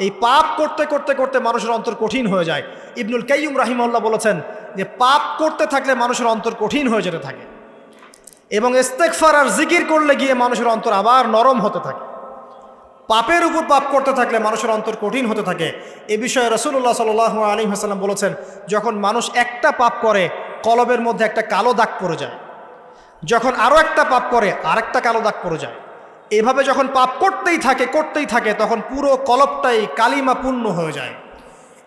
এই পাপ করতে করতে করতে মানুষের অন্তর কঠিন হয়ে যায়। ইবনুল কাইয়ুম রাহিমাহুল্লাহ বলেছেন যে পাপ করতে থাকলে মানুষের অন্তর কঠিন হয়ে যেতে থাকে, এবং ইস্তেগফার আর জিকির করলে গিয়ে মানুষের অন্তর আবার নরম হতে থাকে। পাপের উপর পাপ করতে থাকলে মানুষের অন্তর কঠিন হতে থাকে। এ বিষয়ে রাসূলুল্লাহ সাল্লাল্লাহু আলাইহি ওয়াসাল্লাম বলেছেন, যখন মানুষ একটা পাপ করে কলবের মধ্যে একটা কালো দাগ পড়ে যায়, যখন আরও একটা পাপ করে আরেকটা কালো দাগ পড়ে যায়। এভাবে যখন পাপ করতেই থাকে তখন পুরো কলবটাই কালিমা পূর্ণ হয়ে যায়।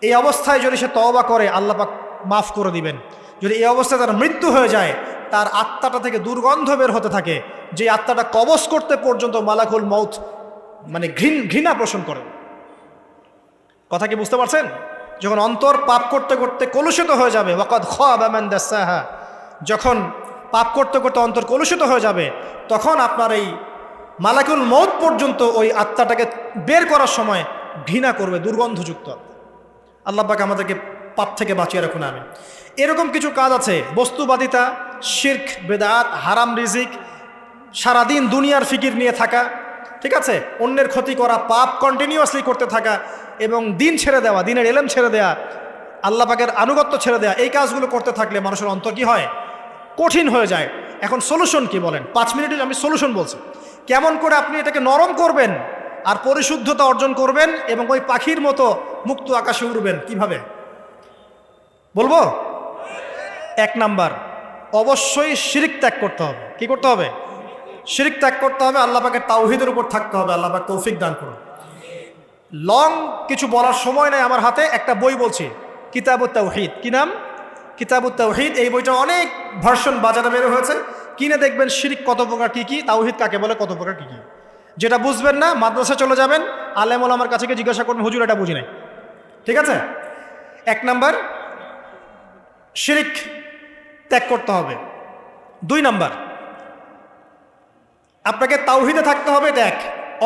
এই অবস্থায় যদি সে তওবা করে, আল্লাহ পাক মাফ করে দিবেন। যদি এই অবস্থায় তার মৃত্যু হয়ে যায়, তার আত্মাটা থেকে দুর্গন্ধ বের হতে থাকে, যে আত্মাটা কবজ করতে পর্যন্ত মালাকুল মউত মানে ঘৃণা পোষণ করে। কথা কি বুঝতে পারছেন? যখন অন্তর পাপ করতে করতে কলুষিত হয়ে যাবে, ওয়াকাদ খাবা মান দাসাহা, যখন পাপ করতে করতে অন্তর কলুষিত হয়ে যাবে, তখন আপনার এই মালাকুল মউত পর্যন্ত ওই আত্মাটাকে বের করার সময় ঘৃণা করবে, দুর্গন্ধযুক্ত। আল্লাহ পাক আমাদেরকে পাপ থেকে বাঁচিয়ে রাখুন। আমি এরকম কিছু কাজ আছে, বস্তুবাদিতা, শিরক, বেদাত, হারাম রিজিক, সারাদিন দুনিয়ার ফিকির নিয়ে থাকা, ঠিক আছে, অন্যের ক্ষতি করা, পাপ কন্টিনিউয়াসলি করতে থাকা, এবং দিন ছেড়ে দেওয়া, দিনের এলেম ছেড়ে দেওয়া, আল্লাহ পাকের আনুগত্য ছেড়ে দেওয়া, এই কাজগুলো করতে থাকলে মানুষের অন্তর কি হয়? কঠিন হয়ে যায়। এখন সলিউশন কি বলেন? 5 মিনিটে আমি সলিউশন বলছি, কেমন করে আপনি এটাকে নরম করবেন আর পরিশুদ্ধতা অর্জন করবেন এবং ওই পাখির মতো মুক্ত আকাশে উড়বেন। কিভাবে বলবো? 1 নাম্বার, অবশ্যই শিরক ত্যাগ করতে হবে। কি করতে হবে? শিরক ত্যাগ করতে হবে। আল্লাহ পাকের তাওহীদের উপর থাকতে হবে। আল্লাহ পাক তৌফিক দান করুন। লং কিছু বলার সময় নাই আমার হাতে, একটা বই বলছি, কিতাবুত তাওহীদ। কি নাম? কিতাবুত তাওহীদ। এই বইটা অনেক ভার্সন বাজারে বের হয়েছে, কিনে দেখবেন শিরক কত প্রকার, কি কি, তাওহীদ কাকে বলে, কত প্রকার, কি কি। যেটা বুঝবেন না, মাদ্রাসা চলে যাবেন, আলেম ওলামার কাছে গিয়ে জিজ্ঞাসা করবেন, হুজুর এটা বুঝি নাই। ঠিক আছে? 1 নাম্বার, শিরক ত্যাগ করতে হবে। 2 নাম্বার, আপনাকে তাওহীদে থাকতে হবে। এটা 1,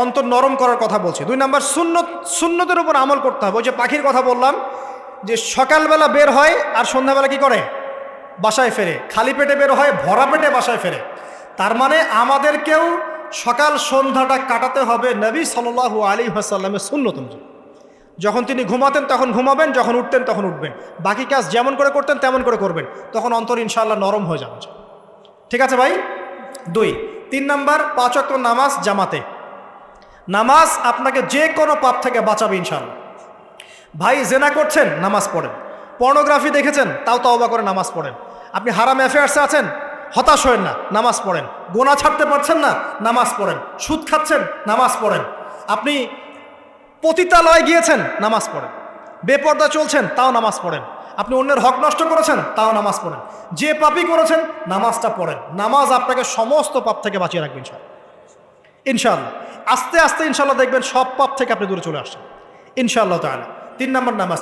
অন্তর নরম করার কথা বলছি। 2 নাম্বার, সুন্নতের উপর আমল করতে হবে। ওই যে পাখির কথা বললাম, যে সকালবেলা বের হয় আর সন্ধ্যাবেলা কি করে? বাসায় ফেরে। খালি পেটে বের হয়, ভরা পেটে বাসায় ফেরে। তার মানে আমাদেরকেও সকাল সন্ধ্যাটা কাটাতে হবে নবী সাল্লাল্লাহু আলাইহি ওয়াসাল্লামের সুন্নত অনুযায়ী। যখন তিনি ঘুমাতেন তখন ঘুমাবেন, যখন উঠতেন তখন উঠবেন, বাকি কাজ যেমন করে করতেন তেমন করে করবেন, তখন অন্তর ইনশাআল্লাহ নরম হয়ে যাবে। ঠিক আছে ভাই? 2। 3 নাম্বার, 5 ওয়াক্ত নামাজ জামাতে। নামাজ আপনাকে যে কোনো পাপ থেকে বাঁচাবে ইনশাআল্লাহ। ভাই জেনা করছেন, নামাজ পড়েন। পর্নোগ্রাফি দেখেছেন, তাও তওবা করে নামাজ পড়েন। আপনি হারাম অ্যাফেয়ার্সে আছেন, হতাশ হয়েন না, নামাজ পড়েন। গোনা ছাড়তে পারছেন না, নামাজ পড়েন। সুদ খাচ্ছেন, নামাজ পড়েন। আপনি পতিতালয়ে গিয়েছেন, নামাজ পড়েন। বেপর্দা চলছেন তাও নামাজ পড়েন, আপনি অন্যের হক নষ্ট করেছেন তাও নামাজ পড়েন, যে পাপই করেছেন নামাজটা পড়েন। নামাজ আপনাকে সমস্ত পাপ থেকে বাঁচিয়ে রাখবে ইনশাআল্লাহ। ইনশাআল্লাহ আস্তে আস্তে ইনশাআল্লাহ দেখবেন সব পাপ থেকে আপনি দূরে চলে আসছেন ইনশাআল্লাহ তাআলা। 3 নম্বর নামাজ।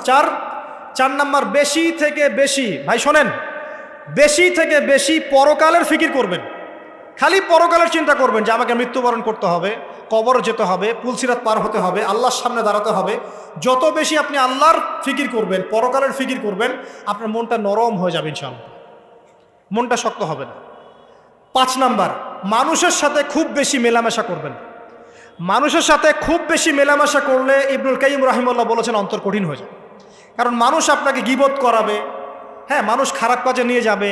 4 নম্বর, বেশি থেকে বেশি, ভাই শোনেন, বেশি থেকে বেশি পরকালের ফিকির করবেন। খালি পরকালের চিন্তা করবেন যে আমাকে মৃত্যুবরণ করতে হবে, কবর যেতে হবে, পুলসিরাত পার হতে হবে, আল্লাহর সামনে দাঁড়াতে হবে। যত বেশি আপনি আল্লাহর ফিকির করবেন, পরকালের ফিকির করবেন, আপনার মনটা নরম হয়ে যাবে ইনশাআল্লাহ, মনটা শক্ত হবে না। 5 নাম্বার, মানুষের সাথে খুব বেশি মেলামেশা করবেন। মানুষের সাথে খুব বেশি মেলামেশা করলে ইবনুল কাইয়িম রাহিমাহুল্লাহ বলেছেন অন্তর কঠিন হয়ে যায়। কারণ মানুষ আপনাকে গীবত করাবে, হ্যাঁ, মানুষ খারাপ কাজে নিয়ে যাবে,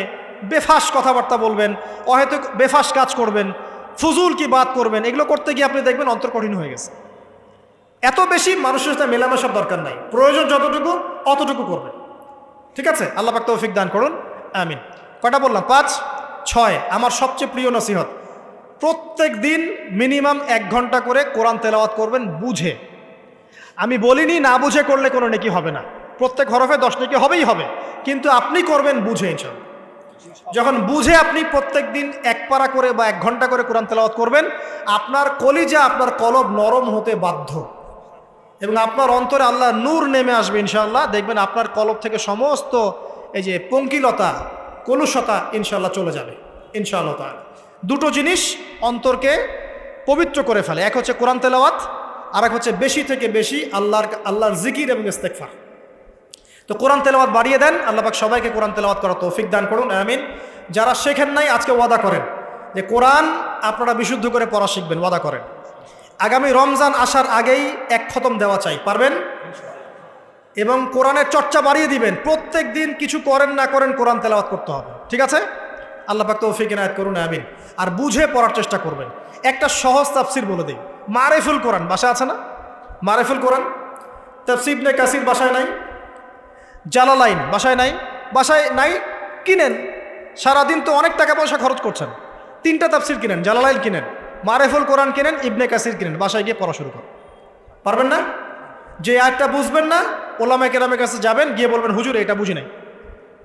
বেফাস কথাবার্তা বলবেন, অহেতুক বেফাস কাজ করবেন, ফুজুল কি বাত করবেন, এগুলো করতে গিয়ে আপনি দেখবেন অন্তর কঠিন হয়ে গেছে। এত বেশি মানুষের সাথে মেলামেশার দরকার নাই, প্রয়োজন যতটুকু অতটুকু করবেন। ঠিক আছে, আল্লাহ পাক তৌফিক দান করুন, আমিন। কয়টা বললাম? 5, 6। আমার সবচেয়ে প্রিয় নসিহত, প্রত্যেক দিন মিনিমাম 1 ঘন্টা করে কোরআন তেলাওয়াত করবেন বুঝে। আমি বলিনি না বুঝে করলে কোনো নেকি হবে না, প্রত্যেক হরফে 10 নেকি হবেই হবে, কিন্তু আপনি করবেন বুঝে ইনশাআল্লাহ। যখন বুঝে আপনি প্রত্যেক দিন 1 পারা করে বা 1 ঘন্টা করে কোরআন তেলাওয়াত করবেন, আপনার কলিজা, আপনার কলব নরম হতে বাধ্য, এবং আপনার অন্তরে আল্লাহ নূর নেমে আসবে ইনশাআল্লাহ। দেখবেন আপনার কলব থেকে সমস্ত এই যে পঙ্কিলতা, কলুষতা ইনশাআল্লাহ চলে যাবে ইনশাআল্লাহ তাআলা। 2টো জিনিস অন্তরকে পবিত্র করে ফেলে, এক হচ্ছে কোরআন তেলাওয়াত, আর এক হচ্ছে বেশি থেকে বেশি আল্লাহর জিকির এবং ইস্তেগফার। তো কোরআন তেলাওয়াত বাড়িয়ে দেন, আল্লাহ পাক সবাইকে কোরআন তেলাওয়াত করার তৌফিক দান করুন, আমিন। যারা শেখেন নাই আজকে ওয়াদা করেন যে কোরআন আপনারা বিশুদ্ধ করে পড়া শিখবেন, ওয়াদা করেন। আগামী রমজান আসার আগেই 1 খতম দেওয়া চাই, পারবেন? এবং কোরআনের চর্চা বাড়িয়ে দিবেন, প্রত্যেক দিন কিছু করেন না করেন কোরআন তেলাওয়াত করতে হবে, ঠিক আছে? আল্লাহ পাক তৌফিক ইনায়াত করুন, আমিন। আর বুঝে পড়ার চেষ্টা করবেন। একটা সহজ তাফসির বলে দিই, মারিফুল কোরআন বাসায় আছে না? মারিফুল কোরআন, তাফসির ইবনে কাসির বাসায় নাই, জালালাইন বাসায় নাই, কিনেন। সারাদিন তো অনেক টাকা পয়সা খরচ করছেন, 3টা তাফসির কিনেন, জালালাইন কিনেন, মারিফুল কোরআন কিনেন, ইবনে কাসির কিনেন, বাসায় গিয়ে পড়া শুরু করেন। পারবেন না? যে আয়াতটা বুঝবেন না, ওলামায়ে কেরামের কাছে যাবেন, গিয়ে বলবেন হুজুর এটা বুঝি নাই,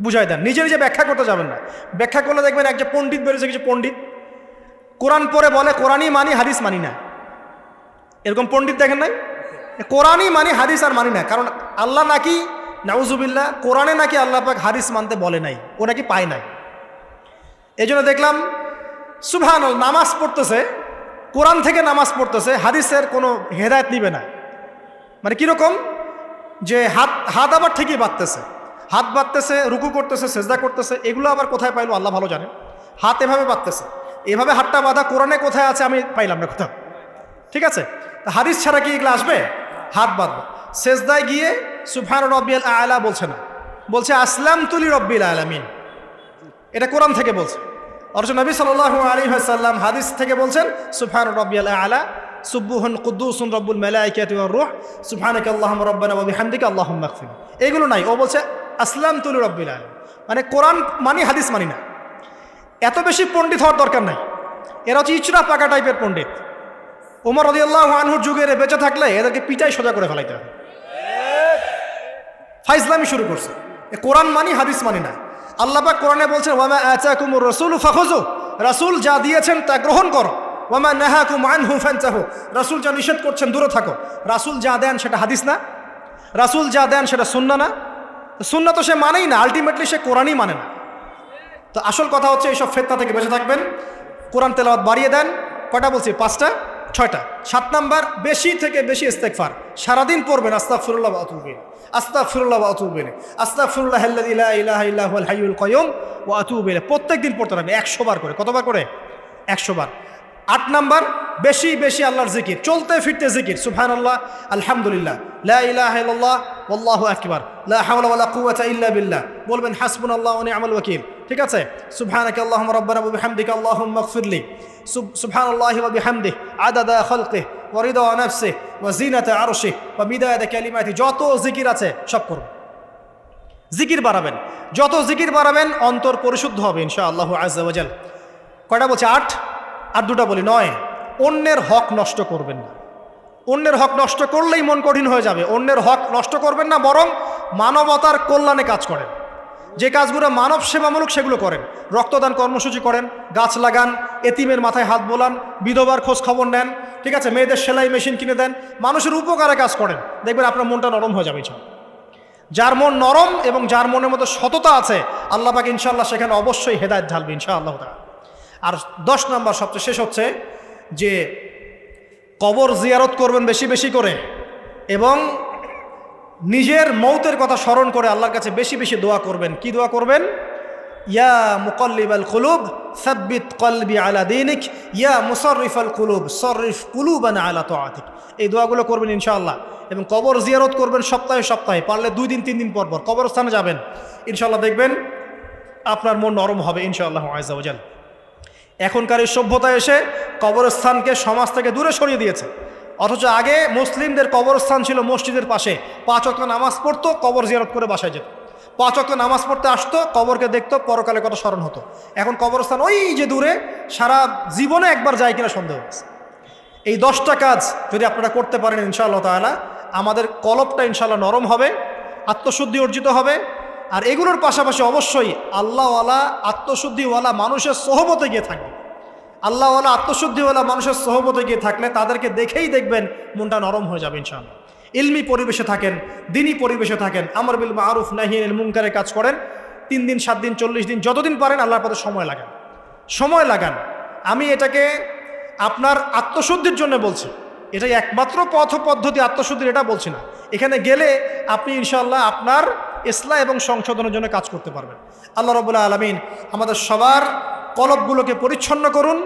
বুঝাই দেন। নিজে নিজে ব্যাখ্যা করতে যাবেন না, ব্যাখ্যা করলে দেখবেন একটা পণ্ডিত বেরিয়েছে, কিছু পণ্ডিত কোরআন পড়ে বলে কোরআনই মানি, হাদিস মানি না। এরকম পণ্ডিত দেখেন নাই? কোরআনই মানি, হাদিস আর মানি না। কারণ আল্লাহ নাকি, নাউজুবিল্লাহ, কোরআনে নাকি আল্লাহ পাক হাদিস মানতে বলে নাই, ও নাকি পায় নাই। এই জন্য দেখলাম সুবহানাল্লাহ, নামাজ পড়তেছে, কোরআন থেকে নামাজ পড়তেছে, হাদিসের কোনো হেদায়েত নিবে না। মানে কীরকম, যে হাত আবার ঠিকই বাঁধতেছে, হাত বাঁধতেছে, রুকু করতেছে, সেজদা করতেছে, এগুলো আবার কোথায় পাইলো আল্লাহ ভালো জানেন। হাত এভাবে বাঁধতেছে, এভাবে হাতটা বাঁধা কোরআনে কোথায় আছে আমি পাইলাম না কোথাও, ঠিক আছে? হাদিস ছাড়া কি এগুলো আসবে? হাত বাঁধবে। সেজদায় গিয়ে সুবহান রব্বিয়াল আলা বলছে না, বলছে আসলামতু লিরাব্বিল আলামিন। এটা কোরআন থেকে বলছে। অথচ নবী সাল্লাল্লাহু আলাইহি ওয়াসাল্লাম হাদিস থেকে বলছেন সুবহান রব্বিয়াল আলা, সুবহুন কুদ্দুসুন রব্বুল মালাইকাতি ওয়ার রূহ, সুবহানাকা আল্লাহুম্মা রাব্বানা ওয়া বিহামদিকা আল্লাহুম্মা ইগফির। এগুলো নাই, ও বলছে আসলামতু লিরাব্বিল আলামিন, মানে কোরআন মানি, হাদিস মানি না। এত বেশি পণ্ডিত হওয়ার দরকার নাই, এরা হচ্ছে ইচড়া পাকা টাইপের পণ্ডিত। ওমর রাদিয়াল্লাহু আনহুর যুগের বেঁচে থাকলে এদেরকে পিটাই সোজা করে ফেলাইতে হবে। ফাইজলামি শুরু করছে, কোরআন মানি, হাদিস মানি না। আল্লাহ পাক কোরআনে বলছেন ওয়ামা আতাকুমুর রাসূলু ফাখুযু, রাসূল যা দিয়েছেন তা গ্রহণ করো, ওয়ামা নাহাকুম আনহু ফান্তাহু, রাসূল যা নিষেধ করছেন দূরে থাকো। রাসূল যা দেন সেটা হাদিস না, রাসূল যা দেন সেটা সুন্নাহ না। সুন্নাহ তো সে মানেই না, আলটিমেটলি সে কোরআনই মানে না। তো আসল কথা হচ্ছে এইসব ফিতনা থেকে বেঁচে থাকবেন, কোরআন তেলাওয়াত বাড়িয়ে দেন। কয়টা বলছি? 5টা, 6টা। 7 নাম্বার, বেশি থেকে বেশি ইস্তেগফার সারাদিন পড়বেন। আস্তাগফিরুল্লাহ ওয়া আতুবু ইলাইহি, আস্তাগফিরুল্লাহ ওয়া আতুবু ইলাইহি, আস্তাগফিরুল্লাহাল্লাযী লা ইলাহা ইল্লা হুয়াল হাইয়ুল কাইয়্যুম ওয়া আতুবু ইলাইহি। প্রত্যেকদিন পড়তে হবে 100 বার করে। কতবার করে? 100 বার। 8 নাম্বার, বেশি বেশি আল্লাহর জিকির, চলতে ফিরতে জিকির। সুবহানাল্লাহ, আলহামদুলিল্লাহ, লা ইলাহা ইল্লাল্লাহ, ওয়াল্লাহু আকবার, লা হাওলা ওয়ালা কুওয়াতা ইল্লা বিল্লাহ। বলবেন হাসবুনাল্লাহু ওয়া নি'মাল ওয়াকিল, ঠিক আছে? সুবহানাকা আল্লাহুম্মা রাব্বানা ওয়া বিহামদিকা আল্লাহুম্মা ইগফিরলি, সুবহানাল্লাহি ওয়া বিহামদিহি আদাদা খালকিহি ওয়া রিদা নাফসিহি ওয়া জিনাতা আরশিহি ওয়া মিদাদা কালিমাতিহি। যত জিকির আছে সব করুন, জিকির বাড়াবেন। যত জিকির বাড়াবেন অন্তর পরিশুদ্ধ হবে ইনশাআল্লাহু আযজা ওয়া জাল। কয়টা বলছে? 8। আর 2টা বলি, 9। অন্যের হক নষ্ট করবেন না। অন্যের হক নষ্ট করলেই মন কঠিন হয়ে যাবে। অন্যের হক নষ্ট করবেন না, বরং মানবতার কল্যাণে কাজ করেন। যে কাজগুলো মানব সেবামূলক সেগুলো করেন। রক্তদান কর্মসূচি করেন, গাছ লাগান, এতিমের মাথায় হাত বোলান, বিধবার খোঁজ খবর নেন, ঠিক আছে, মেয়েদের সেলাই মেশিন কিনে দেন, মানুষের উপকারে কাজ করেন, দেখবেন আপনার মনটা নরম হয়ে যাবে ইনশাআল্লাহ। যার মন নরম এবং যার মনের মধ্যে সততা আছে, আল্লাহ পাক ইনশাআল্লাহ সেখানে অবশ্যই হেদায়েত ঢালবে ইনশাআল্লাহ তাআলা। আর 10 নম্বর সবচেয়ে শেষ হচ্ছে যে কবর জিয়ারত করবেন বেশি বেশি করে, এবং নিজের মৌতের কথা স্মরণ করে আল্লাহর কাছে বেশি বেশি দোয়া করবেন। কি দোয়া করবেন? ইয়া মুকাল্লিবাল কুলুব সাব্বিত কলবি আলা দীনিক, ইয়া মুসাররিফাল কুলুব সররিফ কুলুবানা আলা তাআতিক। এই দোয়াগুলো করবেন ইনশাআল্লাহ। এবং কবর জিয়ারত করবেন সপ্তাহে সপ্তাহে, পারলে 2 দিন 3 দিন পর পর কবরস্থানে যাবেন, ইনশাআল্লাহ দেখবেন আপনার মন নরম হবে ইনশাআল্লাহ আযজা ওয়া জাল। এখনকার এই সভ্যতায় এসে কবরস্থানকে সমাজ থেকে দূরে সরিয়ে দিয়েছে। অথচ আগে মুসলিমদের কবরস্থান ছিল মসজিদের পাশে, 5 ওয়াক্ত নামাজ পড়তো, কবর জিয়ারত করে বাসায় যেত। 5 ওয়াক্ত নামাজ পড়তে আসতো, কবরকে দেখতো, পরকালে কথা স্মরণ হতো। এখন কবরস্থান ওই যে দূরে, সারা জীবনে একবার যায় কিনা সন্দেহ আছে। এই 10টা কাজ যদি আপনারা করতে পারেন ইনশাআল্লাহ তাআলা, আমাদের কলবটা ইনশাআল্লাহ নরম হবে, আত্মশুদ্ধি অর্জিত হবে। আর এগুলোর পাশাপাশি অবশ্যই আল্লাহওয়ালা আত্মশুদ্ধিওয়ালা মানুষের সোহবতে গিয়ে থাকবে। আল্লাহওয়ালা আত্মশুদ্ধিওয়ালা মানুষের সোহবতে গিয়ে থাকলে তাদেরকে দেখেই দেখবেন মনটা নরম হয়ে যাবে ইনশাআল্লাহ। ইলমি পরিবেশে থাকেন, দিনী পরিবেশে থাকেন, আমর বিল মারুফ নাহি আনিল মুনকারের কাজ করেন। 3 দিন 7 দিন 40 দিন যতদিন পারেন আল্লাহর পথে সময় লাগান। আমি এটাকে আপনার আত্মশুদ্ধির জন্য বলছি, এটাই একমাত্র পথ পদ্ধতি আত্মশুদ্ধির, এটা বলছি না। এখানে গেলে আপনি ইনশাআল্লাহ আপনার ইসলাহ এবং সংশোধনের জন্য কাজ করতে পারবেন। আল্লাহ রাব্বুল আলামিন আমাদের সবার কলবগুলোকে পরিচ্ছন্ন করুন।